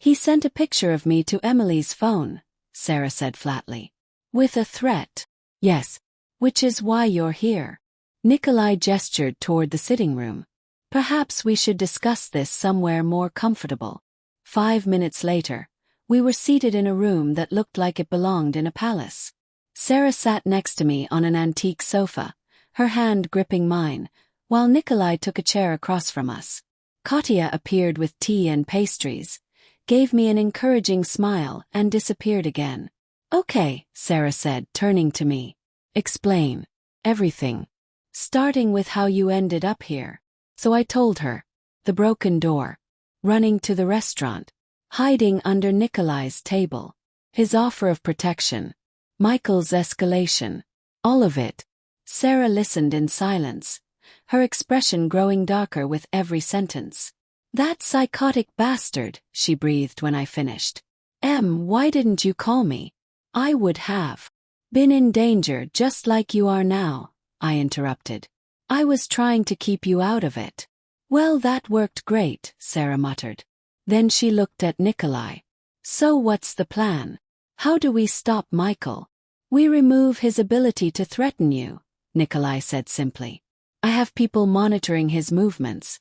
"He sent a picture of me to Emily's phone," Sarah said flatly. "With a threat." "Yes. Which is why you're here." Nikolai gestured toward the sitting room. "Perhaps we should discuss this somewhere more comfortable." 5 minutes later, we were seated in a room that looked like it belonged in a palace. Sarah sat next to me on an antique sofa, her hand gripping mine, while Nikolai took a chair across from us. Katya appeared with tea and pastries, gave me an encouraging smile and disappeared again. "Okay," Sarah said, turning to me. "Explain. Everything. Starting with how you ended up here." So I told her. The broken door. Running to the restaurant. Hiding under Nikolai's table. His offer of protection. Michael's escalation. All of it. Sarah listened in silence, her expression growing darker with every sentence. "That psychotic bastard," she breathed when I finished. Why didn't you call me? I would have been in danger just like you are now," I interrupted. "I was trying to keep you out of it." "Well, that worked great," Sarah muttered. Then she looked at Nikolai. "So what's the plan? How do we stop Michael?" "We remove his ability to threaten you," Nikolai said simply. "I have people monitoring his movements.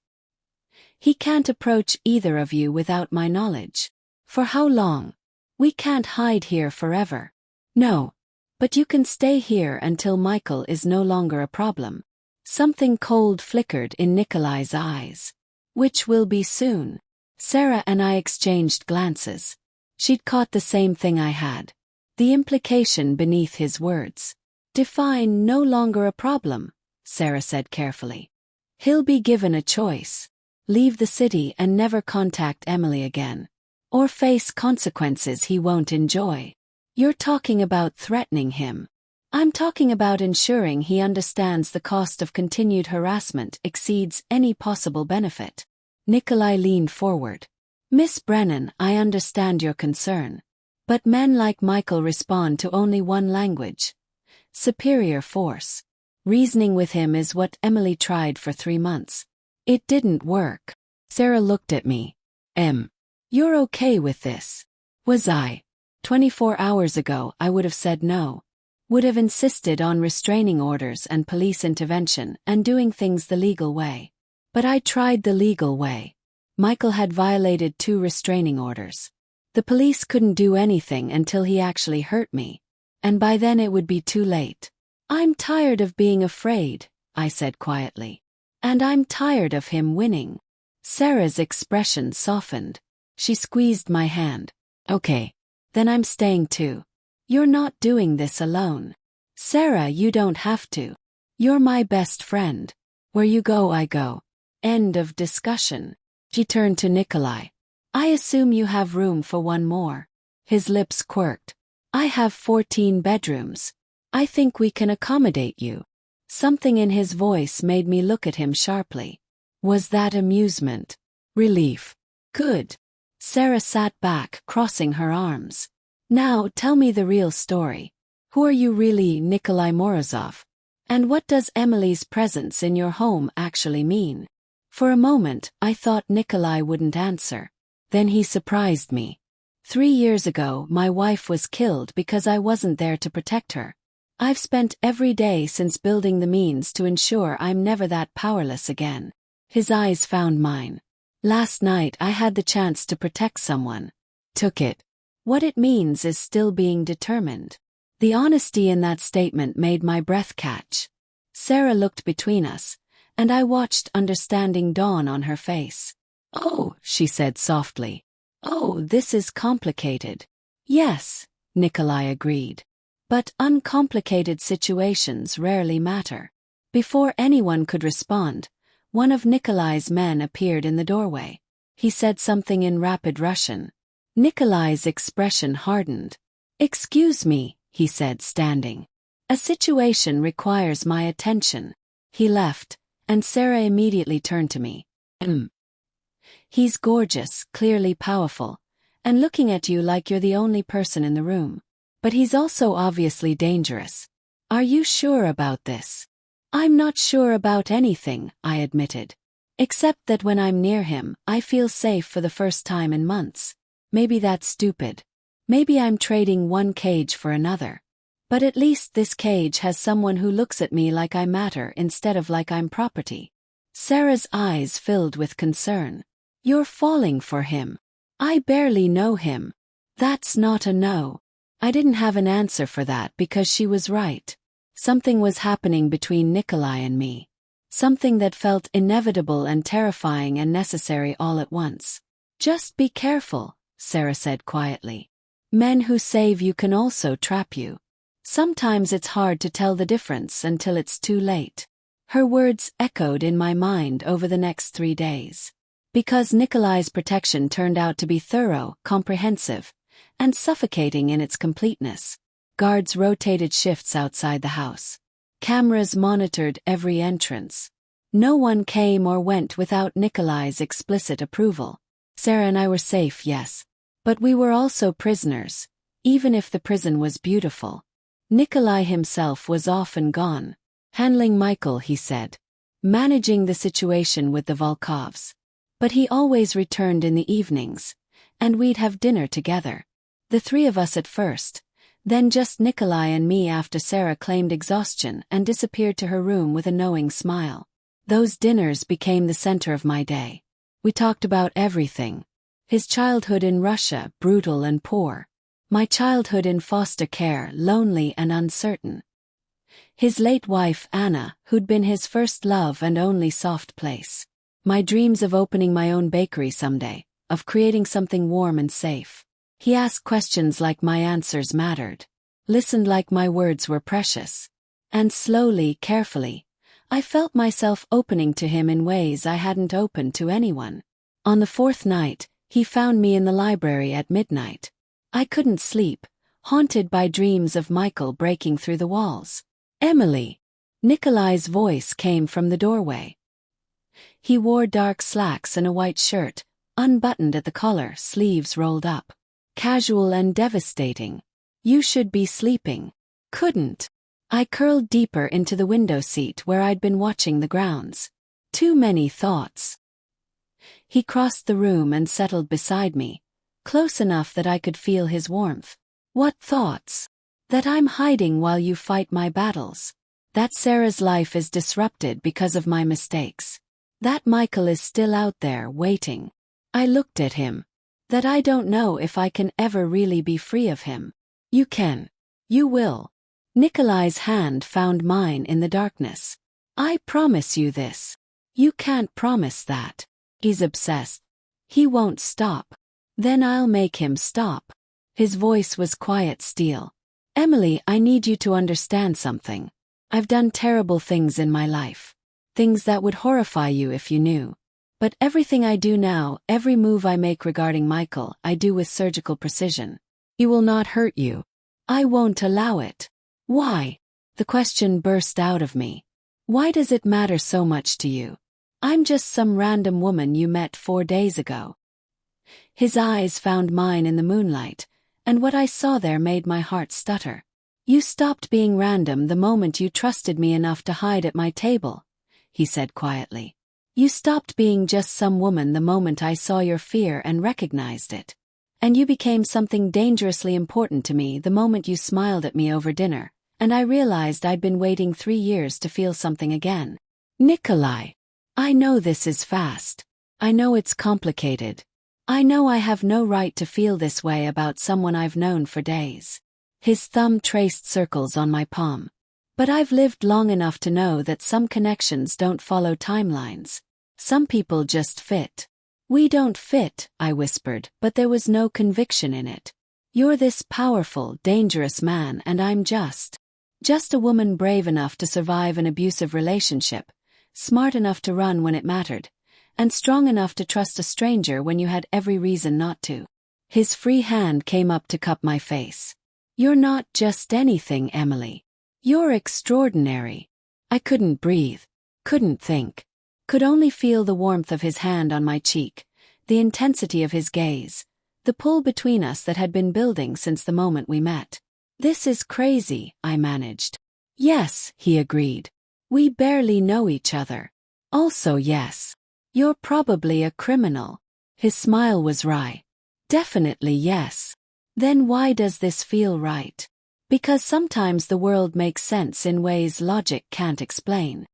He can't approach either of you without my knowledge." "For how long? We can't hide here forever." "No. But you can stay here until Michael is no longer a problem." Something cold flickered in Nikolai's eyes. "Which will be soon." Sarah and I exchanged glances. She'd caught the same thing I had. The implication beneath his words. "Define no longer a problem," Sarah said carefully. "He'll be given a choice. Leave the city and never contact Emily again. Or face consequences he won't enjoy." "You're talking about threatening him." "I'm talking about ensuring he understands the cost of continued harassment exceeds any possible benefit." Nikolai leaned forward. "Miss Brennan, I understand your concern. But men like Michael respond to only one language. Superior force. Reasoning with him is what Emily tried for 3 months. It didn't work." Sarah looked at me. You're okay with this?" Was I? 24 hours ago I would have said no. Would have insisted on restraining orders and police intervention and doing things the legal way. But I tried the legal way. Michael had violated 2 restraining orders. The police couldn't do anything until he actually hurt me. And by then it would be too late. "I'm tired of being afraid," I said quietly. "And I'm tired of him winning." Sarah's expression softened. She squeezed my hand. "Okay. Then I'm staying too. You're not doing this alone." "Sarah, you don't have to. You're my best friend. Where you go, I go. End of discussion." She turned to Nikolai. "I assume you have room for one more." His lips quirked. "I have 14 bedrooms. I think we can accommodate you." Something in his voice made me look at him sharply. Was that amusement? Relief? Good. Sarah sat back, crossing her arms. "Now tell me the real story. Who are you really, Nikolai Morozov? And what does Emily's presence in your home actually mean?" For a moment, I thought Nikolai wouldn't answer. Then he surprised me. 3 years ago, my wife was killed because I wasn't there to protect her. I've spent every day since building the means to ensure I'm never that powerless again. His eyes found mine. Last night I had the chance to protect someone. Took it. What it means is still being determined. The honesty in that statement made my breath catch. Sarah looked between us, and I watched understanding dawn on her face. "Oh," she said softly. "Oh, this is complicated." "Yes," Nikolai agreed. "But uncomplicated situations rarely matter." Before anyone could respond, one of Nikolai's men appeared in the doorway. He said something in rapid Russian. Nikolai's expression hardened. "Excuse me," he said, standing. "A situation requires my attention." He left, and Sarah immediately turned to me. "He's gorgeous, clearly powerful, and looking at you like you're the only person in the room. But he's also obviously dangerous. Are you sure about this?" "I'm not sure about anything," I admitted. "Except that when I'm near him, I feel safe for the first time in months. Maybe that's stupid. Maybe I'm trading one cage for another. But at least this cage has someone who looks at me like I matter instead of like I'm property." Sarah's eyes filled with concern. "You're falling for him. I barely know him." "That's not a no." I didn't have an answer for that because she was right. Something was happening between Nikolai and me. Something that felt inevitable and terrifying and necessary all at once. "Just be careful," Sarah said quietly. "Men who save you can also trap you. Sometimes it's hard to tell the difference until it's too late." Her words echoed in my mind over the next 3 days. Because Nikolai's protection turned out to be thorough, comprehensive, and suffocating in its completeness. Guards rotated shifts outside the house. Cameras monitored every entrance. No one came or went without Nikolai's explicit approval. Sarah and I were safe, yes. But we were also prisoners, even if the prison was beautiful. Nikolai himself was often gone. "Handling Michael," he said. "Managing the situation with the Volkovs." But he always returned in the evenings, and we'd have dinner together. The 3 of us at first, then just Nikolai and me after Sarah claimed exhaustion and disappeared to her room with a knowing smile. Those dinners became the center of my day. We talked about everything. His childhood in Russia, brutal and poor. My childhood in foster care, lonely and uncertain. His late wife, Anna, who'd been his first love and only soft place. My dreams of opening my own bakery someday, of creating something warm and safe. He asked questions like my answers mattered, listened like my words were precious. And slowly, carefully, I felt myself opening to him in ways I hadn't opened to anyone. On the 4th night, he found me in the library at midnight. I couldn't sleep, haunted by dreams of Michael breaking through the walls. "Emily!" Nikolai's voice came from the doorway. He wore dark slacks and a white shirt, unbuttoned at the collar, sleeves rolled up. Casual and devastating. "You should be sleeping." "Couldn't." I curled deeper into the window seat where I'd been watching the grounds. Too many thoughts. He crossed the room and settled beside me, close enough that I could feel his warmth. "What thoughts?" "That I'm hiding while you fight my battles. That Sarah's life is disrupted because of my mistakes. That Michael is still out there, waiting." I looked at him. "That I don't know if I can ever really be free of him." "You can. You will." Nikolai's hand found mine in the darkness. "I promise you this." "You can't promise that. He's obsessed. He won't stop." "Then I'll make him stop." His voice was quiet steel. "Emily, I need you to understand something. I've done terrible things in my life. Things that would horrify you if you knew. But everything I do now, every move I make regarding Michael, I do with surgical precision. He will not hurt you. I won't allow it." "Why?" The question burst out of me. "Why does it matter so much to you? I'm just some random woman you met 4 days ago." His eyes found mine in the moonlight, and what I saw there made my heart stutter. "You stopped being random the moment you trusted me enough to hide at my table," he said quietly. "You stopped being just some woman the moment I saw your fear and recognized it. And you became something dangerously important to me the moment you smiled at me over dinner, and I realized I'd been waiting 3 years to feel something again." "Nikolai, I know this is fast. I know it's complicated. I know I have no right to feel this way about someone I've known for days. His thumb traced circles on my palm. But I've lived long enough to know that some connections don't follow timelines. Some people just fit. We don't fit, I whispered, but there was no conviction in it. You're this powerful, dangerous man and I'm just a woman brave enough to survive an abusive relationship, smart enough to run when it mattered, and strong enough to trust a stranger when you had every reason not to. His free hand came up to cup my face. You're not just anything, Emily. You're extraordinary. I couldn't breathe, couldn't think, could only feel the warmth of his hand on my cheek, the intensity of his gaze, the pull between us that had been building since the moment we met. This is crazy, I managed. Yes, he agreed. We barely know each other. Also yes. You're probably a criminal. His smile was wry. Definitely yes. Then why does this feel right? Because sometimes the world makes sense in ways logic can't explain.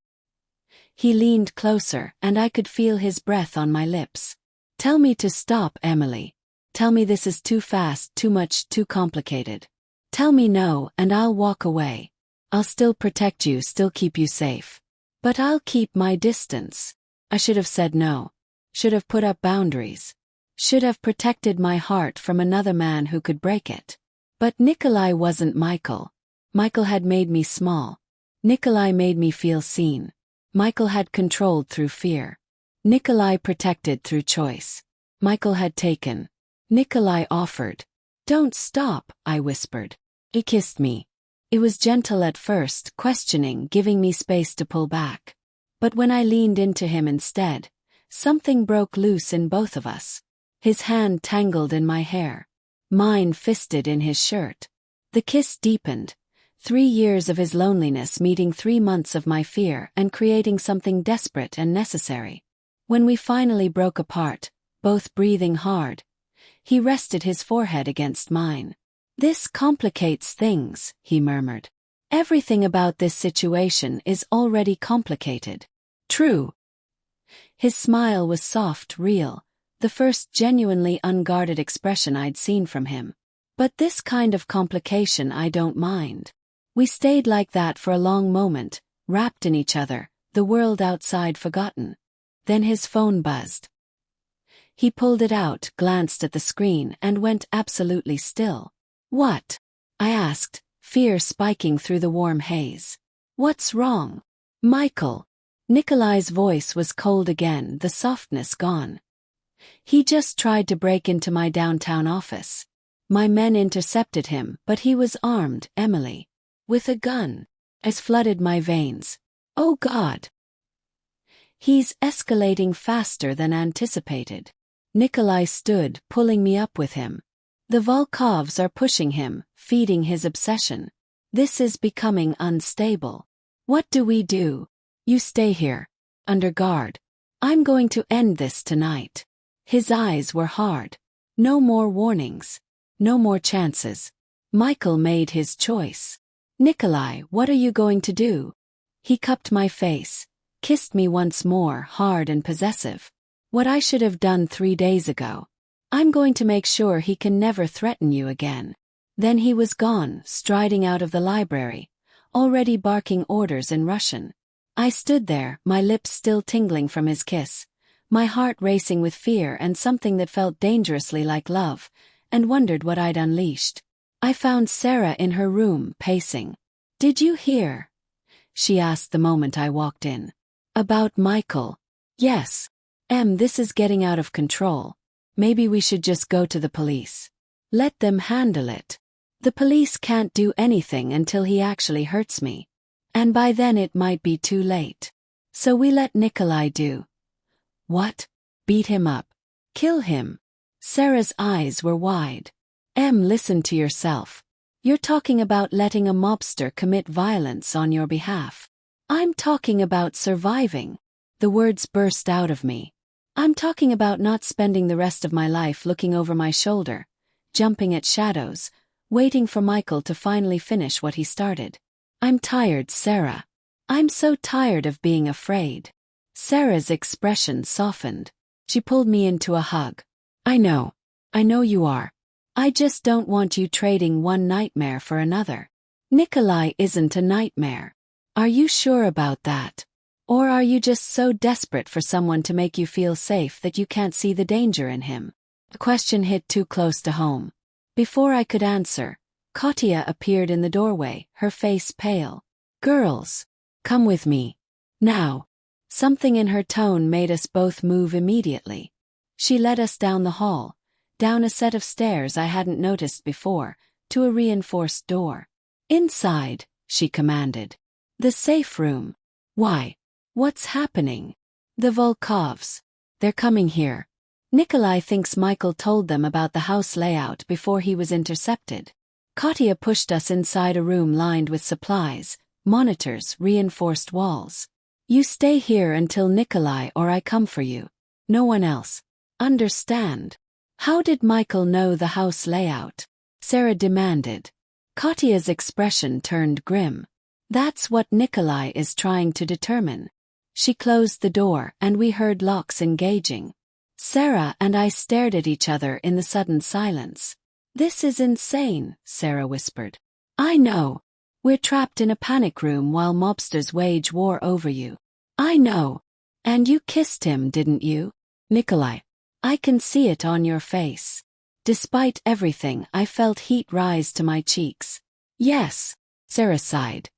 He leaned closer and I could feel his breath on my lips. Tell me to stop, Emily. Tell me this is too fast, too much, too complicated. Tell me no and I'll walk away. I'll still protect you, still keep you safe. But I'll keep my distance. I should have said no. Should have put up boundaries. Should have protected my heart from another man who could break it. But Nikolai wasn't Michael. Michael had made me small. Nikolai made me feel seen. Michael had controlled through fear. Nikolai protected through choice. Michael had taken. Nikolai offered. Don't stop, I whispered. He kissed me. It was gentle at first, questioning, giving me space to pull back. But when I leaned into him instead, something broke loose in both of us. His hand tangled in my hair. Mine fisted in his shirt. The kiss deepened. 3 years of his loneliness meeting 3 months of my fear and creating something desperate and necessary. When we finally broke apart, both breathing hard, he rested his forehead against mine. This complicates things, he murmured. Everything about this situation is already complicated. True. His smile was soft, real. The first genuinely unguarded expression I'd seen from him. But this kind of complication I don't mind. We stayed like that for a long moment, wrapped in each other, the world outside forgotten. Then his phone buzzed. He pulled it out, glanced at the screen, and went absolutely still. What? I asked, fear spiking through the warm haze. What's wrong? Michael. Nikolai's voice was cold again, the softness gone. He just tried to break into my downtown office. My men intercepted him, but he was armed, Emily. With a gun. Ice flooded my veins. Oh God. He's escalating faster than anticipated. Nikolai stood, pulling me up with him. The Volkovs are pushing him, feeding his obsession. This is becoming unstable. What do we do? You stay here. Under guard. I'm going to end this tonight. His eyes were hard. No more warnings. No more chances. Michael made his choice. Nikolai, what are you going to do? He cupped my face, kissed me once more, hard and possessive. What I should have done 3 days ago. I'm going to make sure he can never threaten you again. Then he was gone, striding out of the library, already barking orders in Russian. I stood there, my lips still tingling from his kiss, my heart racing with fear and something that felt dangerously like love, and wondered what I'd unleashed. I found Sarah in her room, pacing. Did you hear? She asked the moment I walked in. About Michael. Yes. This is getting out of control. Maybe we should just go to the police. Let them handle it. The police can't do anything until he actually hurts me. And by then it might be too late. So we let Nikolai do. What? Beat him up. Kill him. Sarah's eyes were wide. Listen to yourself. You're talking about letting a mobster commit violence on your behalf. I'm talking about surviving. The words burst out of me. I'm talking about not spending the rest of my life looking over my shoulder, jumping at shadows, waiting for Michael to finally finish what he started. I'm tired, Sarah. I'm so tired of being afraid. Sarah's expression softened. She pulled me into a hug. I know. I know you are. I just don't want you trading one nightmare for another. Nikolai isn't a nightmare. Are you sure about that? Or are you just so desperate for someone to make you feel safe that you can't see the danger in him? The question hit too close to home. Before I could answer, Katya appeared in the doorway, her face pale. Girls, come with me. Now. Something in her tone made us both move immediately. She led us down the hall, down a set of stairs I hadn't noticed before, to a reinforced door. Inside, she commanded. The safe room. Why? What's happening? The Volkovs. They're coming here. Nikolai thinks Michael told them about the house layout before he was intercepted. Katya pushed us inside a room lined with supplies, monitors, reinforced walls. You stay here until Nikolai or I come for you. No one else. Understand? How did Michael know the house layout? Sarah demanded. Katya's expression turned grim. That's what Nikolai is trying to determine. She closed the door and we heard locks engaging. Sarah and I stared at each other in the sudden silence. This is insane, Sarah whispered. I know. We're trapped in a panic room while mobsters wage war over you. I know. And you kissed him, didn't you? Nikolai. I can see it on your face. Despite everything, I felt heat rise to my cheeks. Yes, Sarah sighed.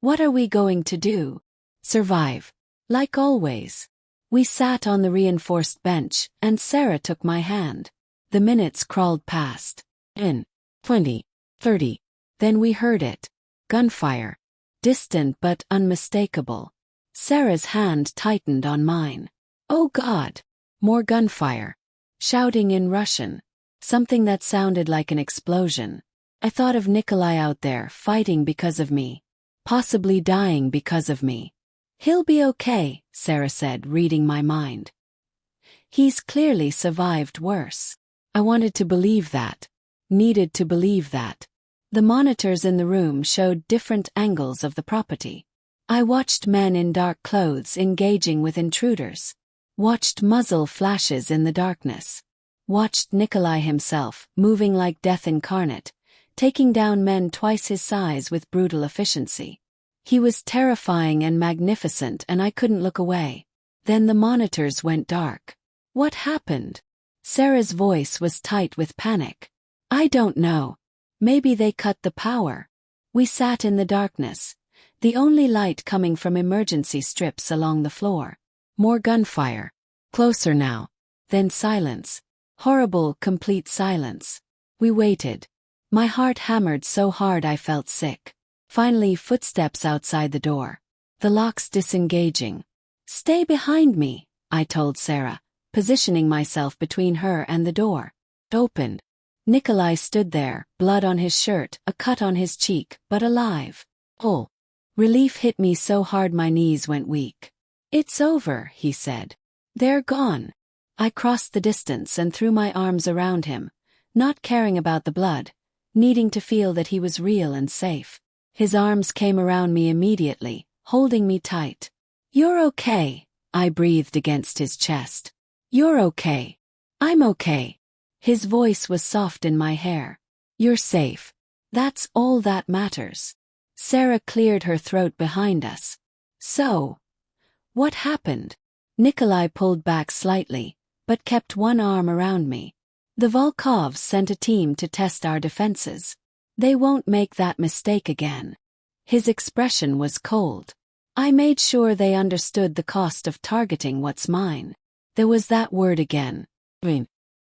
What are we going to do? Survive. Like always. We sat on the reinforced bench, and Sarah took my hand. The minutes crawled past. 10, 20, 30. Then we heard it. Gunfire. Distant but unmistakable. Sarah's hand tightened on mine. Oh God! More gunfire. Shouting in Russian. Something that sounded like an explosion. I thought of Nikolai out there, fighting because of me. Possibly dying because of me. He'll be okay, Sarah said, reading my mind. He's clearly survived worse. I wanted to believe that. Needed to believe that. The monitors in the room showed different angles of the property. I watched men in dark clothes engaging with intruders. Watched muzzle flashes in the darkness. Watched Nikolai himself, moving like death incarnate, taking down men twice his size with brutal efficiency. He was terrifying and magnificent and I couldn't look away. Then the monitors went dark. What happened? Sarah's voice was tight with panic. I don't know. Maybe they cut the power. We sat in the darkness, the only light coming from emergency strips along the floor. More gunfire. Closer now. Then silence. Horrible, complete silence. We waited. My heart hammered so hard I felt sick. Finally, footsteps outside the door. The locks disengaging. Stay behind me, I told Sarah, positioning myself between her and the door. Opened. Nikolai stood there, blood on his shirt, a cut on his cheek, but alive. Oh. Relief hit me so hard my knees went weak. It's over, he said. They're gone. I crossed the distance and threw my arms around him, not caring about the blood, needing to feel that he was real and safe. His arms came around me immediately, holding me tight. You're okay, I breathed against his chest. You're okay. I'm okay. His voice was soft in my hair. You're safe. That's all that matters. Sarah cleared her throat behind us. So, what happened? Nikolai pulled back slightly, but kept one arm around me. The Volkovs sent a team to test our defenses. They won't make that mistake again. His expression was cold. I made sure they understood the cost of targeting what's mine. There was that word again.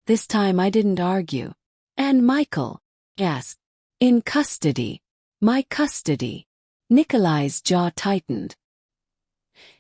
This time I didn't argue. And Michael? Yes. In custody. My custody. Nikolai's jaw tightened.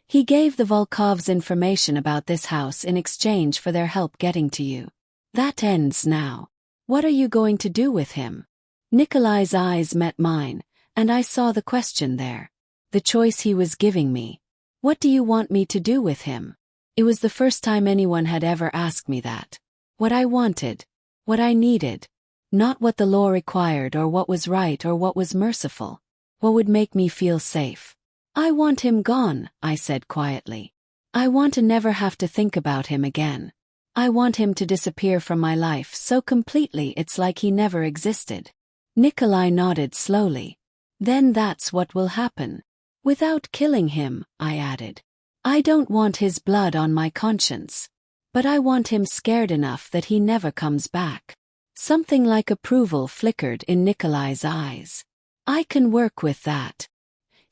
He gave the Volkovs information about this house in exchange for their help getting to you. That ends now. What are you going to do with him? Nikolai's eyes met mine, and I saw the question there. The choice he was giving me. What do you want me to do with him? It was the first time anyone had ever asked me that. What I wanted. What I needed. Not what the law required or what was right or what was merciful. What would make me feel safe. I want him gone, I said quietly. I want to never have to think about him again. I want him to disappear from my life so completely it's like he never existed. Nikolai nodded slowly. Then that's what will happen. Without killing him, I added. I don't want his blood on my conscience. But I want him scared enough that he never comes back. Something like approval flickered in Nikolai's eyes. I can work with that.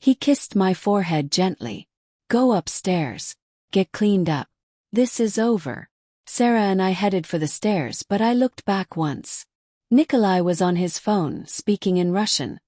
He kissed my forehead gently. Go upstairs. Get cleaned up. This is over. Sarah and I headed for the stairs, but I looked back once. Nikolai was on his phone, speaking in Russian.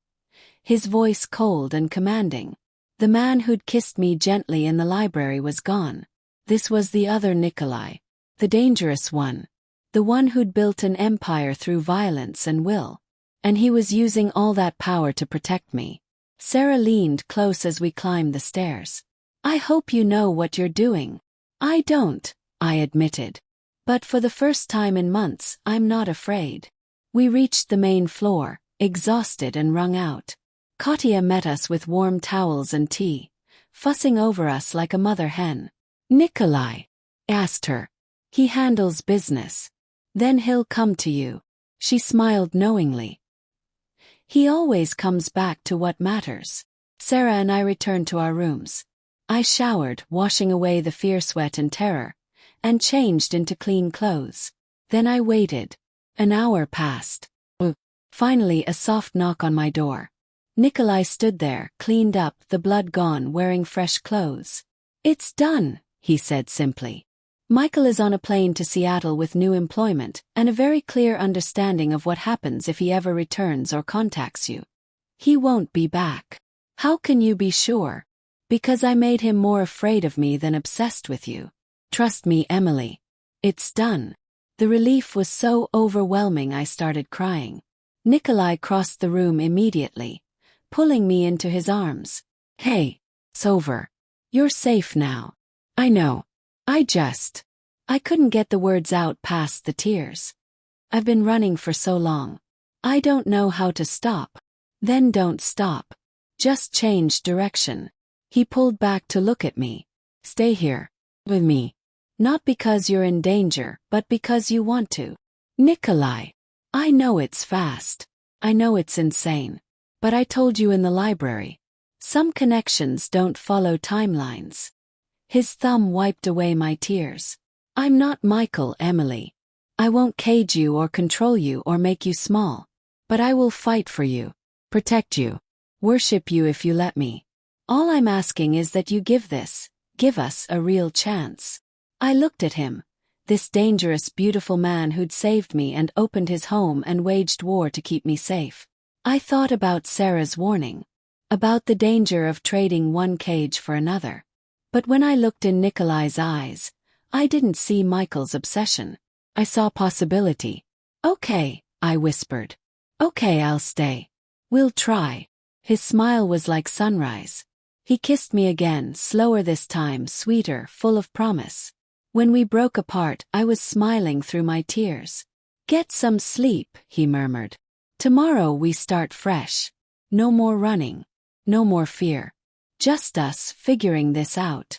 His voice cold and commanding. The man who'd kissed me gently in the library was gone. This was the other Nikolai. The dangerous one. The one who'd built an empire through violence and will. And he was using all that power to protect me. Sarah leaned close as we climbed the stairs. I hope you know what you're doing. I don't, I admitted. But for the first time in months, I'm not afraid. We reached the main floor, exhausted and wrung out. Katya met us with warm towels and tea, fussing over us like a mother hen. Nikolai asked her. He handles business. Then he'll come to you. She smiled knowingly. He always comes back to what matters. Sarah and I returned to our rooms. I showered, washing away the fear sweat and terror, and changed into clean clothes. Then I waited. An hour passed. Finally, a soft knock on my door. Nikolai stood there, cleaned up, the blood gone, wearing fresh clothes. It's done, he said simply. Michael is on a plane to Seattle with new employment and a very clear understanding of what happens if he ever returns or contacts you. He won't be back. How can you be sure? Because I made him more afraid of me than obsessed with you. Trust me, Emily. It's done. The relief was so overwhelming I started crying. Nikolai crossed the room immediately, pulling me into his arms. Hey, it's over. You're safe now. I know. I couldn't get the words out past the tears. I've been running for so long. I don't know how to stop. Then don't stop. Just change direction. He pulled back to look at me. Stay here. With me. Not because you're in danger, but because you want to. Nikolai. I know it's fast. I know it's insane. But I told you in the library. Some connections don't follow timelines. His thumb wiped away my tears. I'm not Michael, Emily. I won't cage you or control you or make you small. But I will fight for you. Protect you. Worship you if you let me. All I'm asking is that you give us a real chance. I looked at him. This dangerous, beautiful man who'd saved me and opened his home and waged war to keep me safe. I thought about Sarah's warning. About the danger of trading one cage for another. But when I looked in Nikolai's eyes, I didn't see Michael's obsession. I saw possibility. Okay, I whispered. Okay, I'll stay. We'll try. His smile was like sunrise. He kissed me again, slower this time, sweeter, full of promise. When we broke apart, I was smiling through my tears. Get some sleep, he murmured. Tomorrow we start fresh. No more running. No more fear. Just us figuring this out.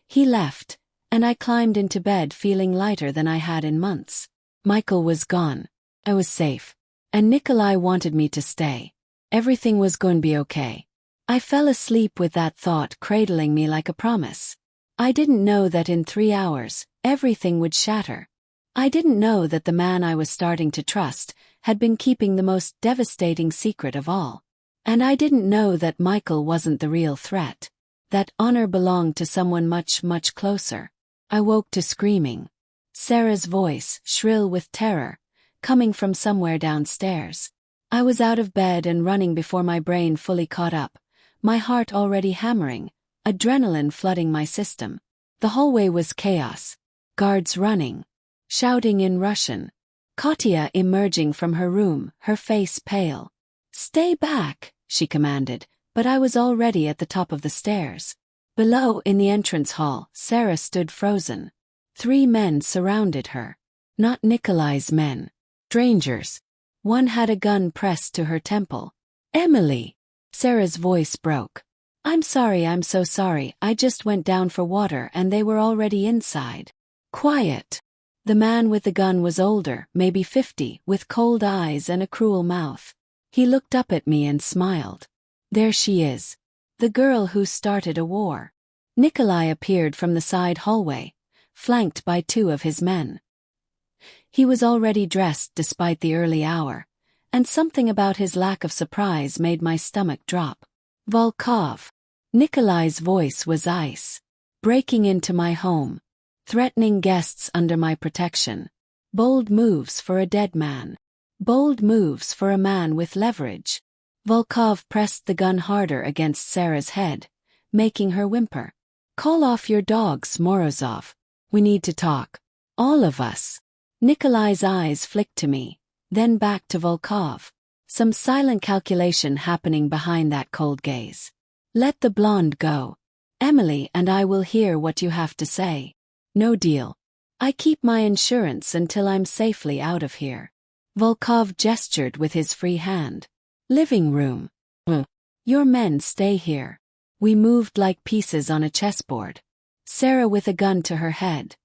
He left, and I climbed into bed feeling lighter than I had in months. Michael was gone. I was safe. And Nikolai wanted me to stay. Everything was going to be okay. I fell asleep with that thought cradling me like a promise. I didn't know that in 3 hours, everything would shatter. I didn't know that the man I was starting to trust had been keeping the most devastating secret of all. And I didn't know that Michael wasn't the real threat. That honor belonged to someone much, much closer. I woke to screaming. Sarah's voice, shrill with terror, coming from somewhere downstairs. I was out of bed and running before my brain fully caught up, my heart already hammering, adrenaline flooding my system. The hallway was chaos. Guards running. Shouting in Russian. Katya emerging from her room, her face pale. Stay back, she commanded, but I was already at the top of the stairs. Below, in the entrance hall, Sarah stood frozen. 3 men surrounded her. Not Nikolai's men. Strangers. One had a gun pressed to her temple. Emily! Sarah's voice broke. I'm sorry, I'm so sorry, I just went down for water and they were already inside. Quiet. The man with the gun was older, maybe 50, with cold eyes and a cruel mouth. He looked up at me and smiled. There she is. The girl who started a war. Nikolai appeared from the side hallway, flanked by 2 of his men. He was already dressed despite the early hour, and something about his lack of surprise made my stomach drop. Volkov. Nikolai's voice was ice. Breaking into my home. Threatening guests under my protection. Bold moves for a dead man. Bold moves for a man with leverage. Volkov pressed the gun harder against Sarah's head, making her whimper. Call off your dogs, Morozov. We need to talk. All of us. Nikolai's eyes flicked to me, then back to Volkov. Some silent calculation happening behind that cold gaze. Let the blonde go. Emily and I will hear what you have to say. No deal. I keep my insurance until I'm safely out of here. Volkov gestured with his free hand. Living room. Your men stay here. We moved like pieces on a chessboard. Sarah with a gun to her head.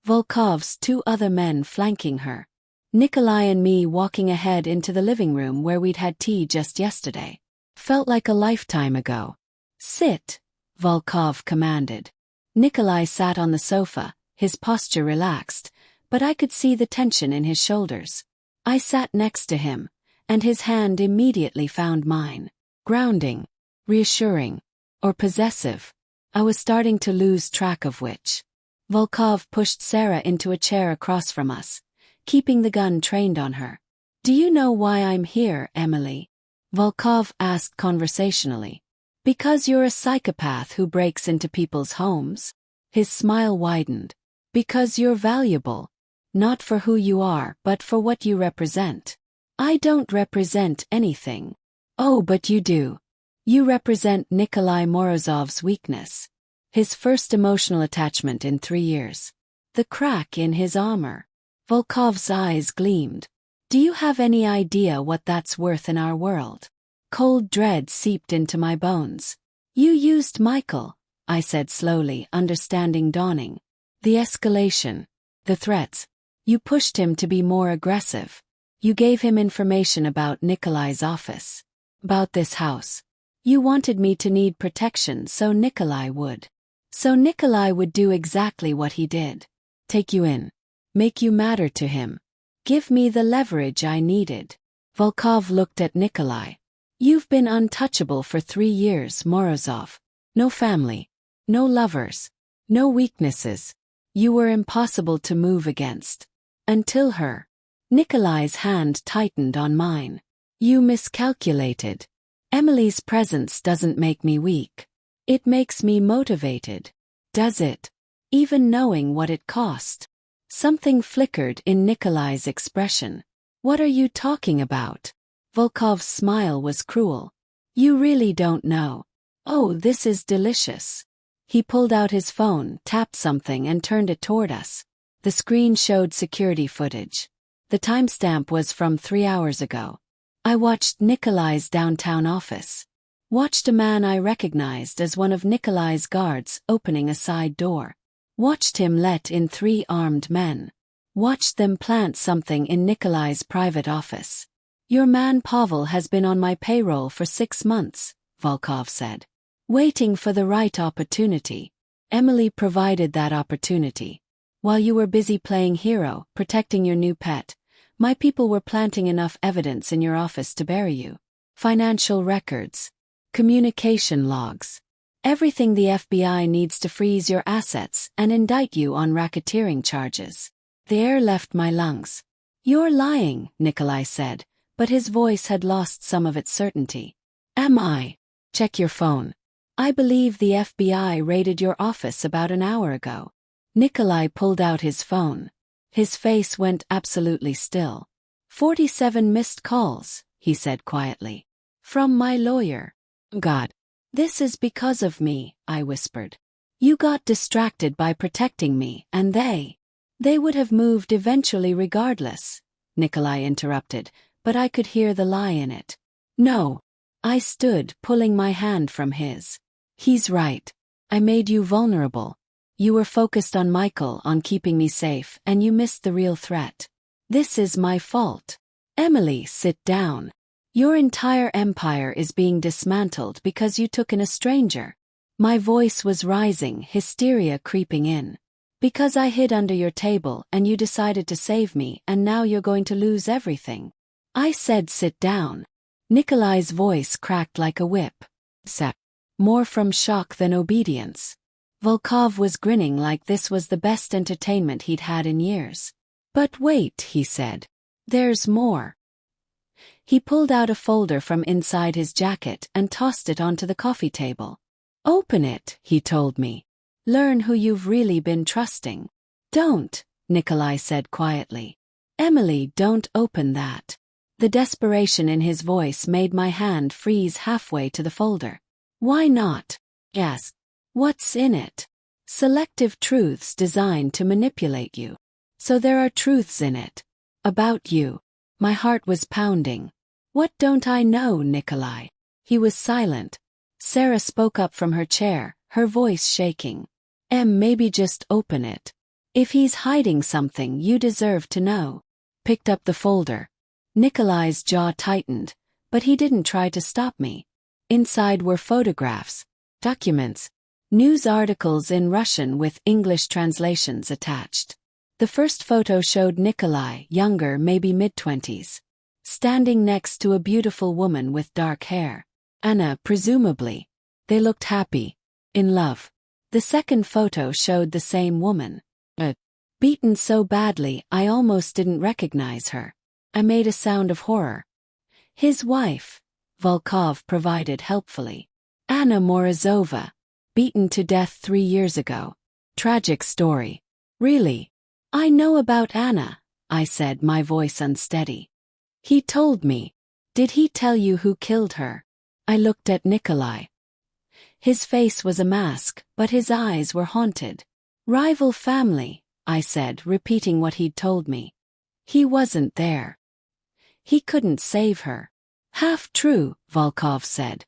Volkov's 2 other men flanking her. Nikolai and me walking ahead into the living room where we'd had tea just yesterday. Felt like a lifetime ago. Sit, Volkov commanded. Nikolai sat on the sofa, his posture relaxed, but I could see the tension in his shoulders. I sat next to him, and his hand immediately found mine. Grounding, reassuring, or possessive. I was starting to lose track of which. Volkov pushed Sarah into a chair across from us, keeping the gun trained on her. Do you know why I'm here, Emily? Volkov asked conversationally. Because you're a psychopath who breaks into people's homes? His smile widened. Because you're valuable. Not for who you are, but for what you represent. I don't represent anything. Oh, but you do. You represent Nikolai Morozov's weakness. His first emotional attachment in 3 years. The crack in his armor. Volkov's eyes gleamed. Do you have any idea what that's worth in our world? Cold dread seeped into my bones. You used Michael, I said slowly, understanding dawning. The escalation. The threats. You pushed him to be more aggressive. You gave him information about Nikolai's office. About this house. You wanted me to need protection so Nikolai would. So Nikolai would do exactly what he did. Take you in. Make you matter to him. Give me the leverage I needed. Volkov looked at Nikolai. You've been untouchable for 3 years, Morozov. No family. No lovers. No weaknesses. You were impossible to move against. Until her. Nikolai's hand tightened on mine. You miscalculated. Emily's presence doesn't make me weak. It makes me motivated. Does it? Even knowing what it cost. Something flickered in Nikolai's expression. What are you talking about? Volkov's smile was cruel. You really don't know. Oh, this is delicious. He pulled out his phone, tapped something and turned it toward us. The screen showed security footage. The timestamp was from 3 hours ago. I watched Nikolai's downtown office. Watched a man I recognized as one of Nikolai's guards opening a side door. Watched him let in 3 armed men. Watched them plant something in Nikolai's private office. Your man Pavel has been on my payroll for 6 months, Volkov said. Waiting for the right opportunity. Emily provided that opportunity. While you were busy playing hero, protecting your new pet, my people were planting enough evidence in your office to bury you. Financial records. Communication logs. Everything the FBI needs to freeze your assets and indict you on racketeering charges. The air left my lungs. You're lying, Nikolai said, but his voice had lost some of its certainty. Am I? Check your phone. I believe the FBI raided your office about an hour ago. Nikolai pulled out his phone. His face went absolutely still. 47 missed calls, he said quietly. From my lawyer. God. This is because of me, I whispered. You got distracted by protecting me, and they would have moved eventually regardless, Nikolai interrupted, but I could hear the lie in it. No. I stood, pulling my hand from his. He's right. I made you vulnerable. You were focused on Michael, on keeping me safe, and you missed the real threat. This is my fault. Emily, sit down. Your entire empire is being dismantled because you took in a stranger. My voice was rising, hysteria creeping in. Because I hid under your table and you decided to save me, and now you're going to lose everything. I said sit down. Nikolai's voice cracked like a whip. Sep. More from shock than obedience. Volkov was grinning like this was the best entertainment he'd had in years. But wait, he said. There's more. He pulled out a folder from inside his jacket and tossed it onto the coffee table. Open it, he told me. Learn who you've really been trusting. Don't, Nikolai said quietly. Emily, don't open that. The desperation in his voice made my hand freeze halfway to the folder. Why not? Yes. What's in it? Selective truths designed to manipulate you. So there are truths in it. About you. My heart was pounding. What don't I know, Nikolai? He was silent. Sarah spoke up from her chair, her voice shaking. Maybe just open it. If he's hiding something, you deserve to know. Picked up the folder. Nikolai's jaw tightened, but he didn't try to stop me. Inside were photographs, documents, news articles in Russian with English translations attached. The first photo showed Nikolai, younger, maybe mid-20s, standing next to a beautiful woman with dark hair. Anna, presumably. They looked happy, in love. The second photo showed the same woman. Beaten so badly I almost didn't recognize her. I made a sound of horror. His wife, Volkov provided helpfully. Anna Morozova, beaten to death 3 years ago. Tragic story. Really? I know about Anna, I said, my voice unsteady. He told me. Did he tell you who killed her? I looked at Nikolai. His face was a mask, but his eyes were haunted. Rival family, I said, repeating what he'd told me. He wasn't there. He couldn't save her. Half true, Volkov said.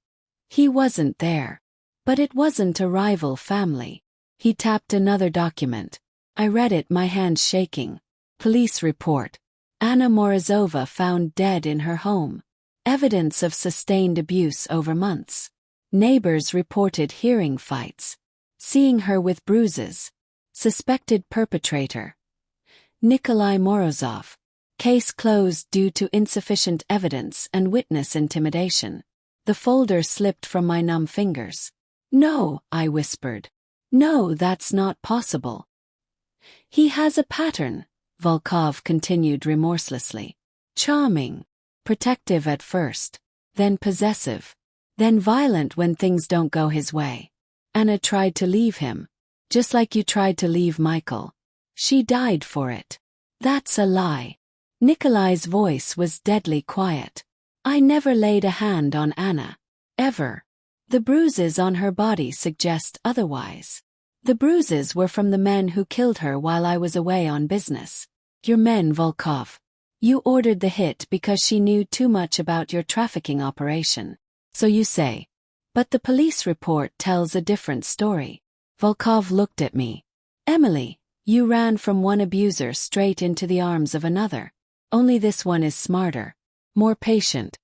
He wasn't there. But it wasn't a rival family. He tapped another document. I read it, my hands shaking. Police report. Anna Morozova found dead in her home. Evidence of sustained abuse over months. Neighbors reported hearing fights. Seeing her with bruises. Suspected perpetrator. Nikolai Morozov. Case closed due to insufficient evidence and witness intimidation. The folder slipped from my numb fingers. No, I whispered. No, that's not possible. He has a pattern, Volkov continued remorselessly. Charming. Protective at first. Then possessive. Then violent when things don't go his way. Anna tried to leave him. Just like you tried to leave Michael. She died for it. That's a lie. Nikolai's voice was deadly quiet. I never laid a hand on Anna. Ever. The bruises on her body suggest otherwise. The bruises were from the men who killed her while I was away on business. Your men, Volkov. You ordered the hit because she knew too much about your trafficking operation. So you say. But the police report tells a different story. Volkov looked at me. Emily, you ran from one abuser straight into the arms of another. Only this one is smarter. More patient.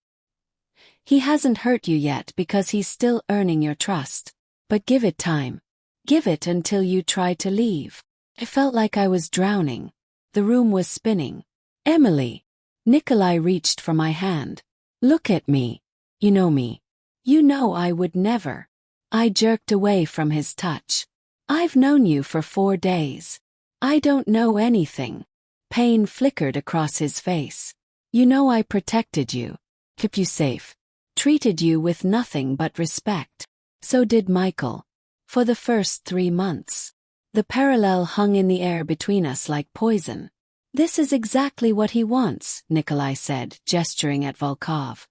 He hasn't hurt you yet because he's still earning your trust. But give it time. Give it until you try to leave. I felt like I was drowning. The room was spinning. Emily. Nikolai reached for my hand. Look at me. You know me. You know I would never. I jerked away from his touch. I've known you for 4 days. I don't know anything. Pain flickered across his face. You know I protected you. Kept you safe. Treated you with nothing but respect. So did Michael. For the first 3 months. The parallel hung in the air between us like poison. This is exactly what he wants, Nikolai said, gesturing at Volkov.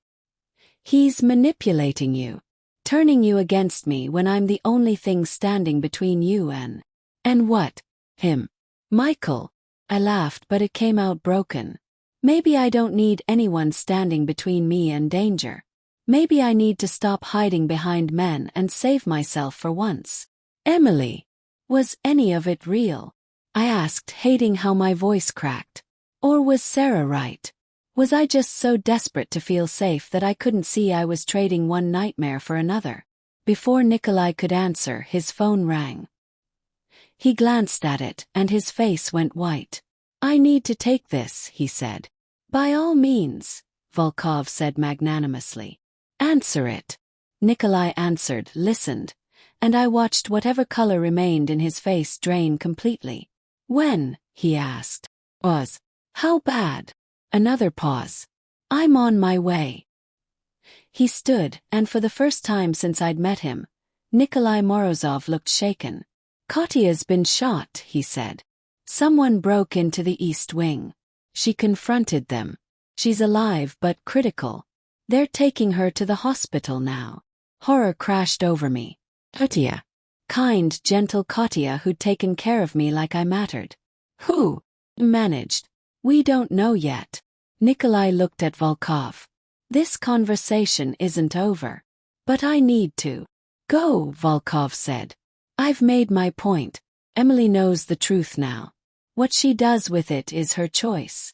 He's manipulating you. Turning you against me when I'm the only thing standing between you and what? Him. Michael. I laughed, but it came out broken. Maybe I don't need anyone standing between me and danger. Maybe I need to stop hiding behind men and save myself for once. Emily. Was any of it real? I asked, hating how my voice cracked. Or was Sarah right? Was I just so desperate to feel safe that I couldn't see I was trading one nightmare for another? Before Nikolai could answer, his phone rang. He glanced at it, and his face went white. I need to take this, he said. By all means, Volkov said magnanimously. Answer it. Nikolai answered, listened, and I watched whatever color remained in his face drain completely. When? He asked. Was. How bad? Another pause. I'm on my way. He stood, and for the first time since I'd met him, Nikolai Morozov looked shaken. Katya's been shot, he said. Someone broke into the East Wing. She confronted them. She's alive but critical. They're taking her to the hospital now. Horror crashed over me. Katya. Kind, gentle Katya who'd taken care of me like I mattered. Who? Managed. We don't know yet. Nikolai looked at Volkov. This conversation isn't over. But I need to. Go, Volkov said. I've made my point. Emily knows the truth now. What she does with it is her choice.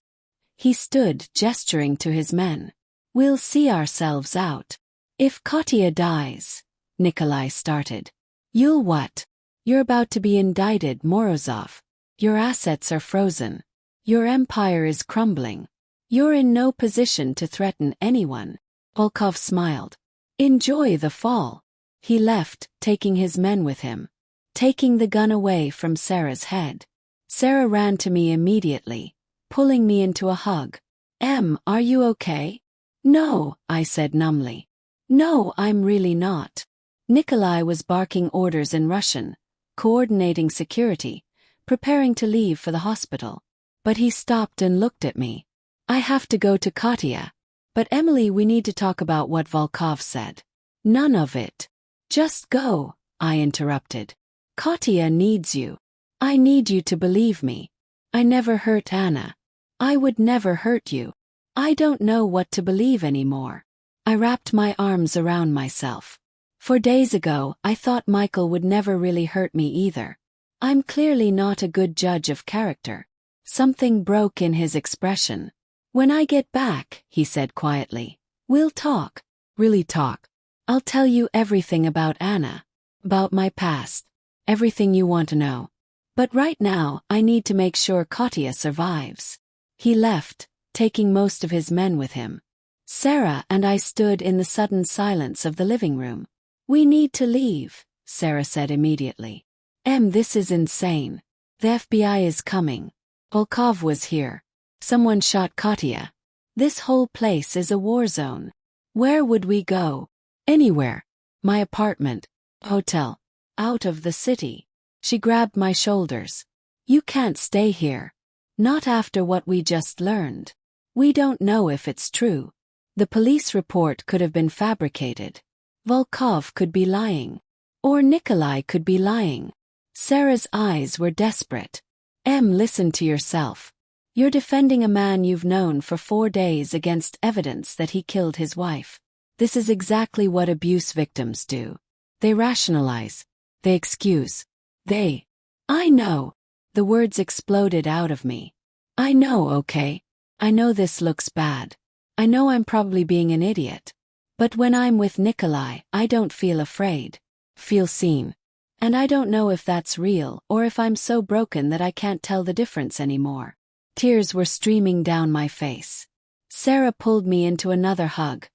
He stood, gesturing to his men. We'll see ourselves out. If Katya dies, Nikolai started. You'll what? You're about to be indicted, Morozov. Your assets are frozen. Your empire is crumbling. You're in no position to threaten anyone. Volkov smiled. Enjoy the fall. He left, taking his men with him. Taking the gun away from Sarah's head. Sarah ran to me immediately, pulling me into a hug. Are you okay? No, I said numbly. No, I'm really not. Nikolai was barking orders in Russian, coordinating security, preparing to leave for the hospital. But he stopped and looked at me. I have to go to Katya. But Emily, we need to talk about what Volkov said. None of it. Just go, I interrupted. Katya needs you. I need you to believe me. I never hurt Anna. I would never hurt you. I don't know what to believe anymore. I wrapped my arms around myself. 4 days ago, I thought Michael would never really hurt me either. I'm clearly not a good judge of character. Something broke in his expression. When I get back, he said quietly, we'll talk. Really talk. I'll tell you everything about Anna. About my past. Everything you want to know. But right now, I need to make sure Katya survives. He left, taking most of his men with him. Sarah and I stood in the sudden silence of the living room. We need to leave, Sarah said immediately. This is insane. The FBI is coming. Volkov was here. Someone shot Katya. This whole place is a war zone. Where would we go? Anywhere. My apartment. Hotel. Out of the city. She grabbed my shoulders. You can't stay here. Not after what we just learned. We don't know if it's true. The police report could have been fabricated. Volkov could be lying. Or Nikolai could be lying. Sarah's eyes were desperate. Listen to yourself. You're defending a man you've known for 4 days against evidence that he killed his wife. This is exactly what abuse victims do. They rationalize. They excuse. I know. The words exploded out of me. I know, okay? I know this looks bad. I know I'm probably being an idiot. But when I'm with Nikolai, I don't feel afraid. Feel seen. And I don't know if that's real or if I'm so broken that I can't tell the difference anymore. Tears were streaming down my face. Sarah pulled me into another hug,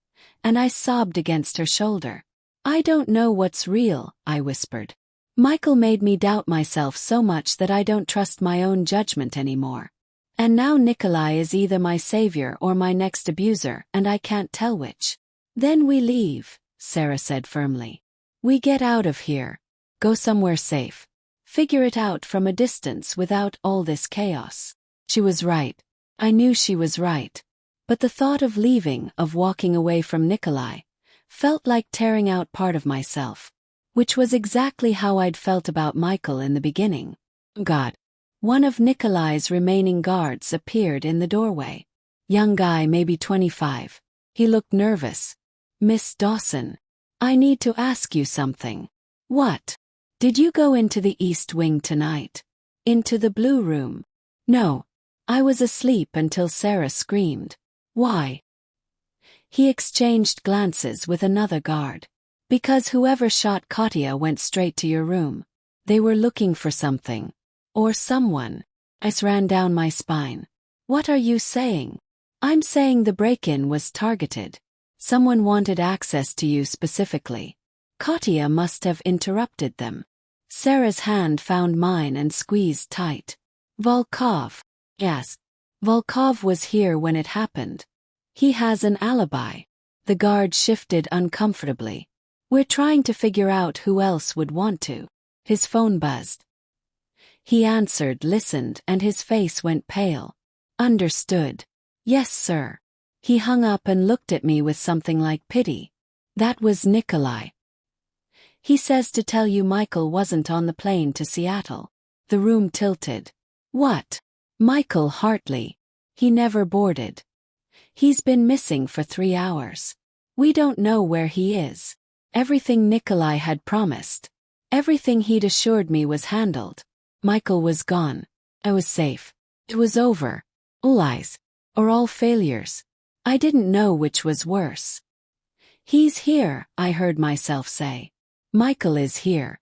and I sobbed against her shoulder. I don't know what's real, I whispered. Michael made me doubt myself so much that I don't trust my own judgment anymore. And now Nikolai is either my savior or my next abuser, and I can't tell which. Then we leave, Sarah said firmly. We get out of here. Go somewhere safe. Figure it out from a distance without all this chaos. She was right. I knew she was right. But the thought of leaving, of walking away from Nikolai, felt like tearing out part of myself. Which was exactly how I'd felt about Michael in the beginning. God. One of Nikolai's remaining guards appeared in the doorway. Young guy, maybe 25. He looked nervous. Miss Dawson. I need to ask you something. What? Did you go into the East Wing tonight? Into the Blue Room? No. I was asleep until Sarah screamed. Why? He exchanged glances with another guard. Because whoever shot Katya went straight to your room. They were looking for something. Or someone. Ice ran down my spine. What are you saying? I'm saying the break-in was targeted. Someone wanted access to you specifically. Katya must have interrupted them. Sarah's hand found mine and squeezed tight. Volkov. Yes. Volkov was here when it happened. He has an alibi. The guard shifted uncomfortably. We're trying to figure out who else would want to. His phone buzzed. He answered, listened, and his face went pale. Understood. Yes, sir. He hung up and looked at me with something like pity. That was Nikolai. He says to tell you Michael wasn't on the plane to Seattle. The room tilted. What? Michael Hartley. He never boarded. He's been missing for 3 hours. We don't know where he is. Everything Nikolai had promised. Everything he'd assured me was handled. Michael was gone. I was safe. It was over. All lies. Or all failures. I didn't know which was worse. He's here, I heard myself say. Michael is here.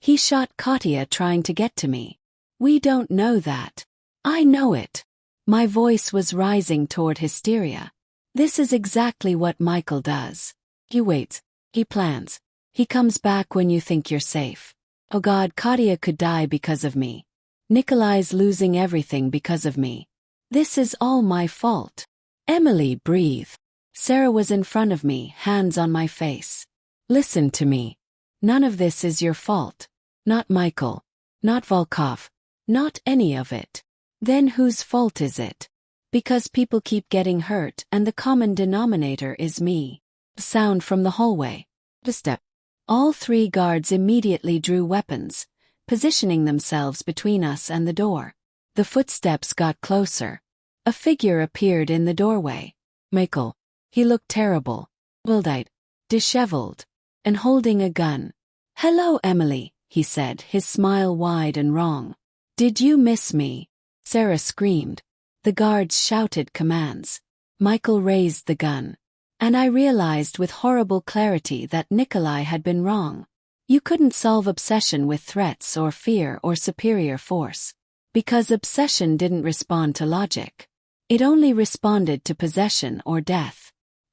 He shot Katya trying to get to me. We don't know that. I know it. My voice was rising toward hysteria. This is exactly what Michael does. He waits. He plans. He comes back when you think you're safe. Oh God, Katya could die because of me. Nikolai's losing everything because of me. This is all my fault. Emily, breathe. Sarah was in front of me, hands on my face. Listen to me. None of this is your fault. Not Michael. Not Volkov. Not any of it. Then whose fault is it? Because people keep getting hurt and the common denominator is me. Sound from the hallway. The step. All 3 guards immediately drew weapons, positioning themselves between us and the door. The footsteps got closer. A figure appeared in the doorway. Michael. He looked terrible. Wild-eyed. Disheveled. And holding a gun. Hello, Emily, he said, his smile wide and wrong. Did you miss me? Sarah screamed. The guards shouted commands. Michael raised the gun. And I realized with horrible clarity that Nikolai had been wrong. You couldn't solve obsession with threats or fear or superior force. Because obsession didn't respond to logic. It only responded to possession or death.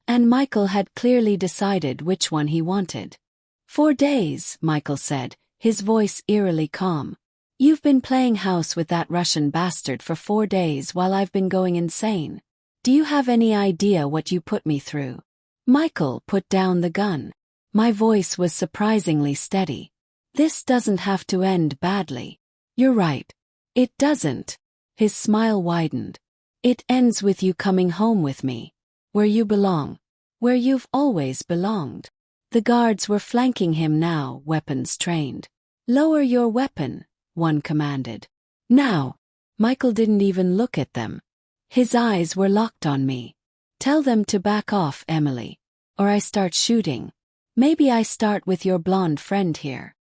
And Michael had clearly decided which one he wanted. 4 days, Michael said, his voice eerily calm. You've been playing house with that Russian bastard for 4 days while I've been going insane. Do you have any idea what you put me through? Michael put down the gun. My voice was surprisingly steady. This doesn't have to end badly. You're right. It doesn't. His smile widened. It ends with you coming home with me. Where you belong. Where you've always belonged. The guards were flanking him now, weapons trained. Lower your weapon, one commanded. Now. Michael didn't even look at them. His eyes were locked on me. Tell them to back off, Emily. Or I start shooting. Maybe I start with your blonde friend here.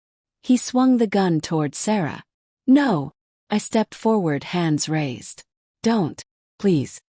He swung the gun toward Sarah. No. I stepped forward, hands raised. Don't. Please.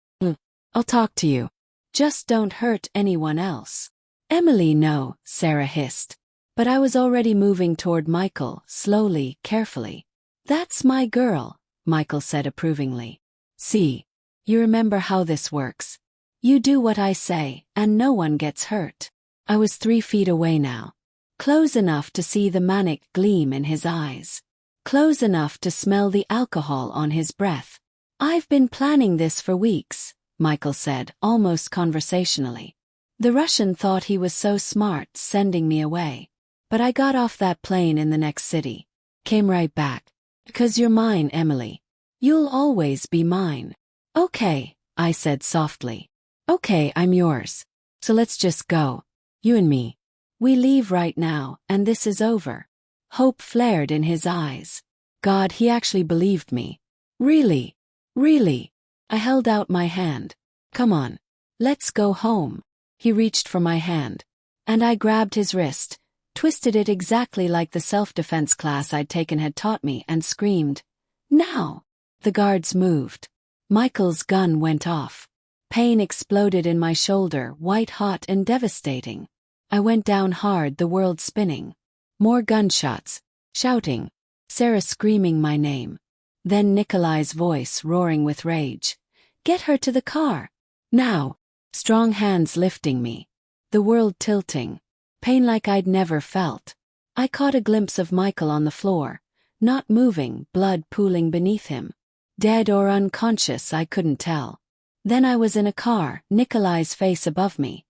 I'll talk to you. Just don't hurt anyone else. Emily, no, Sarah hissed. But I was already moving toward Michael, slowly, carefully. That's my girl, Michael said approvingly. See. You remember how this works. You do what I say, and no one gets hurt. I was 3 feet away now. Close enough to see the manic gleam in his eyes. Close enough to smell the alcohol on his breath. I've been planning this for weeks, Michael said, almost conversationally. The Russian thought he was so smart sending me away. But I got off that plane in the next city. Came right back. Because you're mine, Emily. You'll always be mine. Okay, I said softly. Okay, I'm yours. So let's just go. You and me. We leave right now, and this is over. Hope flared in his eyes. God, he actually believed me. Really? Really? I held out my hand. Come on. Let's go home. He reached for my hand. And I grabbed his wrist, twisted it exactly like the self-defense class I'd taken had taught me, and screamed, "Now!" The guards moved. Michael's gun went off. Pain exploded in my shoulder, white-hot and devastating. I went down hard, the world spinning. More gunshots, shouting, Sarah screaming my name. Then Nikolai's voice roaring with rage. "Get her to the car! Now!" Strong hands lifting me. The world tilting. Pain like I'd never felt. I caught a glimpse of Michael on the floor, not moving, blood pooling beneath him. Dead or unconscious, I couldn't tell. Then I was in a car, Nikolai's face above me,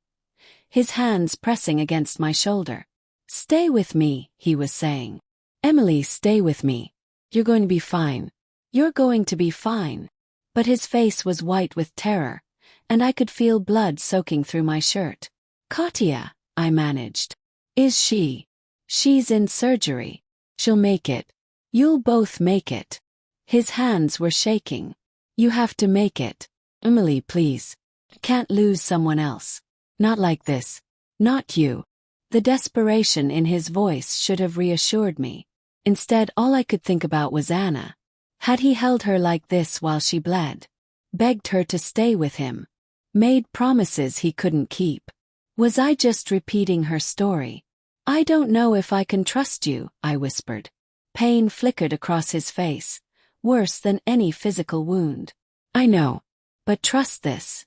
his hands pressing against my shoulder. "Stay with me," he was saying. "Emily, stay with me. You're going to be fine. You're going to be fine." But his face was white with terror, and I could feel blood soaking through my shirt. "Katya," I managed. "Is she? She's in surgery. She'll make it. You'll both make it." His hands were shaking. "You have to make it. Emily, please. Can't lose someone else. Not like this. Not you." The desperation in his voice should have reassured me. Instead, all I could think about was Anna. Had he held her like this while she bled? Begged her to stay with him? Made promises he couldn't keep? Was I just repeating her story? "I don't know if I can trust you," I whispered. Pain flickered across his face, worse than any physical wound. "I know. But trust this.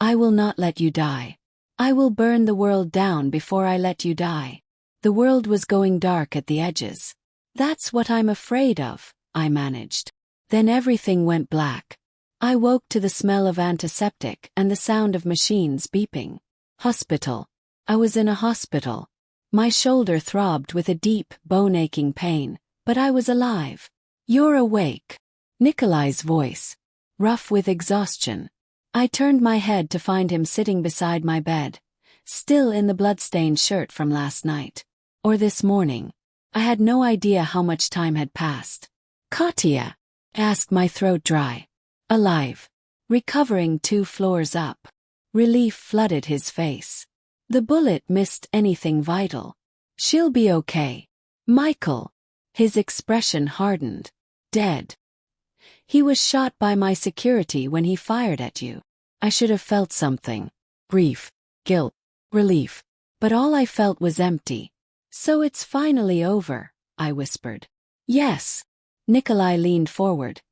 I will not let you die. I will burn the world down before I let you die." The world was going dark at the edges. "That's what I'm afraid of," I managed. Then everything went black. I woke to the smell of antiseptic and the sound of machines beeping. Hospital. I was in a hospital. My shoulder throbbed with a deep, bone-aching pain, but I was alive. "You're awake." Nikolai's voice, rough with exhaustion. I turned my head to find him sitting beside my bed, still in the blood-stained shirt from last night. Or this morning. I had no idea how much time had passed. "Katya?" asked, my throat dry. "Alive. Recovering 2 floors up." Relief flooded his face. The bullet missed anything vital. "She'll be okay." "Michael." His expression hardened. "Dead. He was shot by my security when he fired at you." I should have felt something. Grief, guilt, relief. But all I felt was empty. "So it's finally over," I whispered. "Yes." Nikolai leaned forward,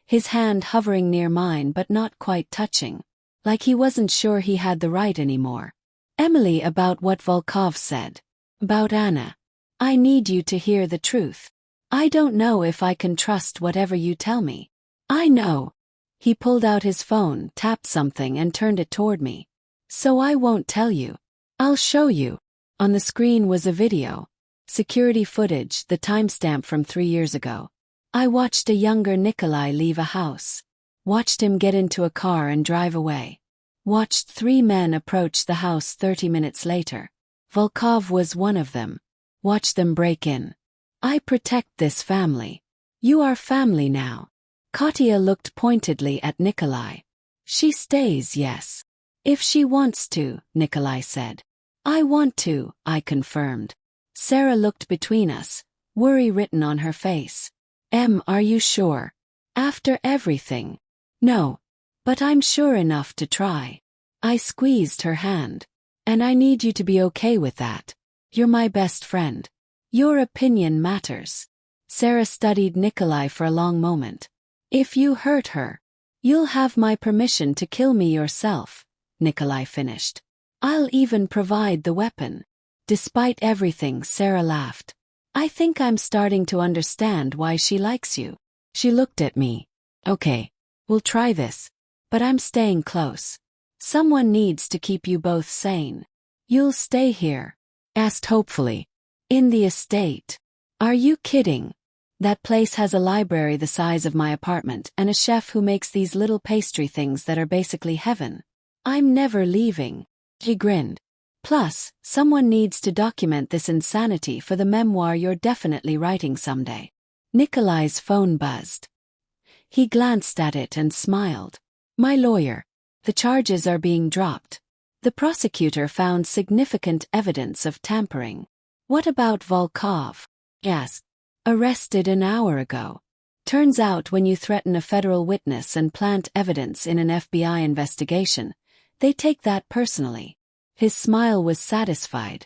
his hand hovering near mine but not quite touching, like he wasn't sure he had the right anymore. "Emily, about what Volkov said. About Anna. I need you to hear the truth. I don't know if I can trust whatever you tell me." "I know." He pulled out his phone, tapped something and turned it toward me. "So I won't tell you. I'll show you." On the screen was a video. Security footage, the timestamp from 3 years ago. I watched a younger Nikolai leave a house. Watched him get into a car and drive away. Watched 3 men approach the house 30 minutes later. Volkov was one of them. Watched them break in. "I protect this family. You are family now." Katya looked pointedly at Nikolai. "She stays, yes. If she wants to," Nikolai said. "I want to," I confirmed. Sarah looked between us, worry written on her face. Are you sure? After everything?" "No. But I'm sure enough to try." I squeezed her hand. "And I need you to be okay with that. You're my best friend. Your opinion matters." Sarah studied Nikolai for a long moment. "If you hurt her, you'll have my permission to kill me yourself," Nikolai finished. "I'll even provide the weapon." Despite everything, Sarah laughed. "I think I'm starting to understand why she likes you." She looked at me. "Okay, we'll try this. But I'm staying close. Someone needs to keep you both sane." "You'll stay here?" asked hopefully. "In the estate?" "Are you kidding? That place has a library the size of my apartment and a chef who makes these little pastry things that are basically heaven. I'm never leaving." He grinned. "Plus, someone needs to document this insanity for the memoir you're definitely writing someday." Nikolai's phone buzzed. He glanced at it and smiled. "My lawyer. The charges are being dropped. The prosecutor found significant evidence of tampering." What about Volkov? Asked. Arrested an hour ago. Turns out when you threaten a federal witness and plant evidence in an FBI investigation, they take that personally. His smile was satisfied.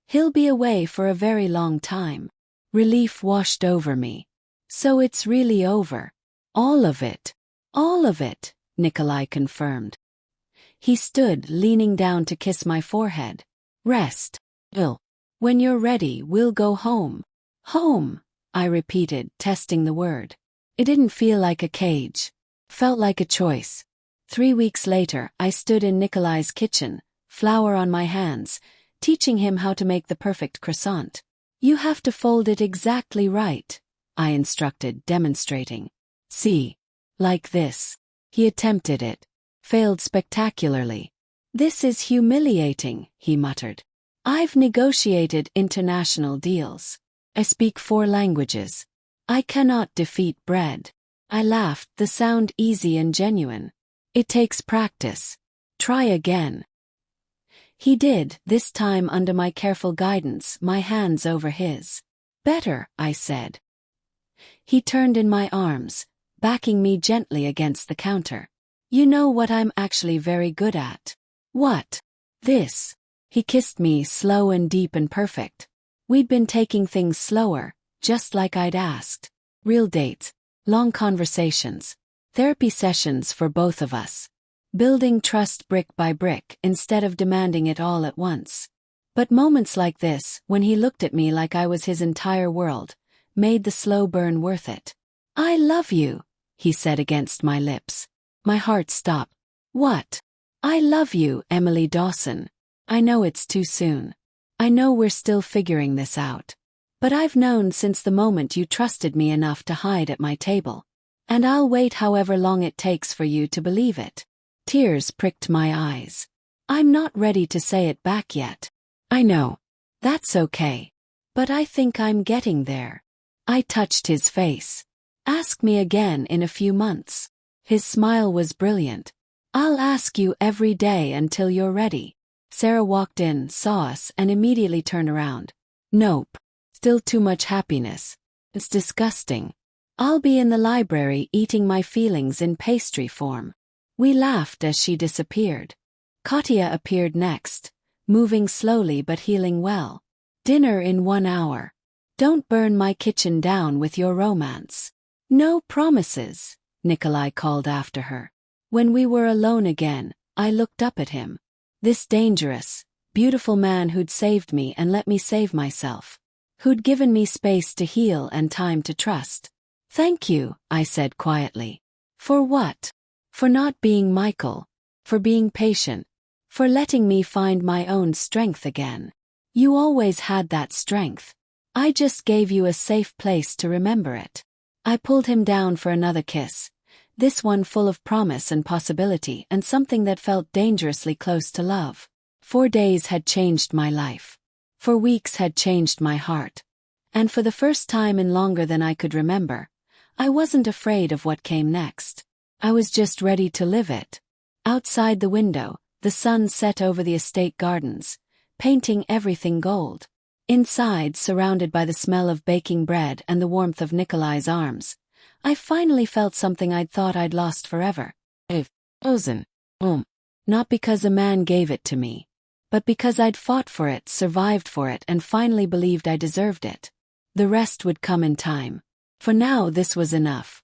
He'll be away for a very long time. Relief washed over me. So it's really over. All of it. All of it, Nikolai confirmed. He stood, leaning down to kiss my forehead. Rest. When you're ready, we'll go home. Home, I repeated, testing the word. It didn't feel like a cage. Felt like a choice. 3 weeks later, I stood in Nikolai's kitchen, flour on my hands, teaching him how to make the perfect croissant. You have to fold it exactly right, I instructed, demonstrating. See. Like this. He attempted it. Failed spectacularly. This is humiliating, he muttered. I've negotiated international deals. I speak 4 languages. I cannot defeat bread. I laughed, the sound easy and genuine. It takes practice. Try again. He did, this time under my careful guidance, my hands over his. Better, I said. He turned in my arms, backing me gently against the counter. You know what I'm actually very good at? What? This. He kissed me, slow and deep and perfect. We'd been taking things slower, just like I'd asked. Real dates, long conversations, therapy sessions for both of us. Building trust brick by brick instead of demanding it all at once. But moments like this, when he looked at me like I was his entire world, made the slow burn worth it. I love you, he said against my lips. My heart stopped. What? I love you, Emily Dawson. I know it's too soon. I know we're still figuring this out. But I've known since the moment you trusted me enough to hide at my table. And I'll wait however long it takes for you to believe it. Tears pricked my eyes. I'm not ready to say it back yet. I know. That's okay. But I think I'm getting there. I touched his face. Ask me again in a few months. His smile was brilliant. I'll ask you every day until you're ready. Sarah walked in, saw us, and immediately turned around. Nope. Still too much happiness. It's disgusting. I'll be in the library eating my feelings in pastry form. We laughed as she disappeared. Katya appeared next, moving slowly but healing well. Dinner in 1 hour. Don't burn my kitchen down with your romance. No promises, Nikolai called after her. When we were alone again, I looked up at him. This dangerous, beautiful man who'd saved me and let me save myself. Who'd given me space to heal and time to trust. Thank you, I said quietly. For what? For not being Michael. For being patient. For letting me find my own strength again. You always had that strength. I just gave you a safe place to remember it. I pulled him down for another kiss. This one full of promise and possibility and something that felt dangerously close to love. 4 days had changed my life. 4 weeks had changed my heart. And for the first time in longer than I could remember, I wasn't afraid of what came next. I was just ready to live it. Outside the window, the sun set over the estate gardens, painting everything gold. Inside, surrounded by the smell of baking bread and the warmth of Nikolai's arms, I finally felt something I'd thought I'd lost forever. Frozen. Not because a man gave it to me, but because I'd fought for it, survived for it, and finally believed I deserved it. The rest would come in time. For now, this was enough.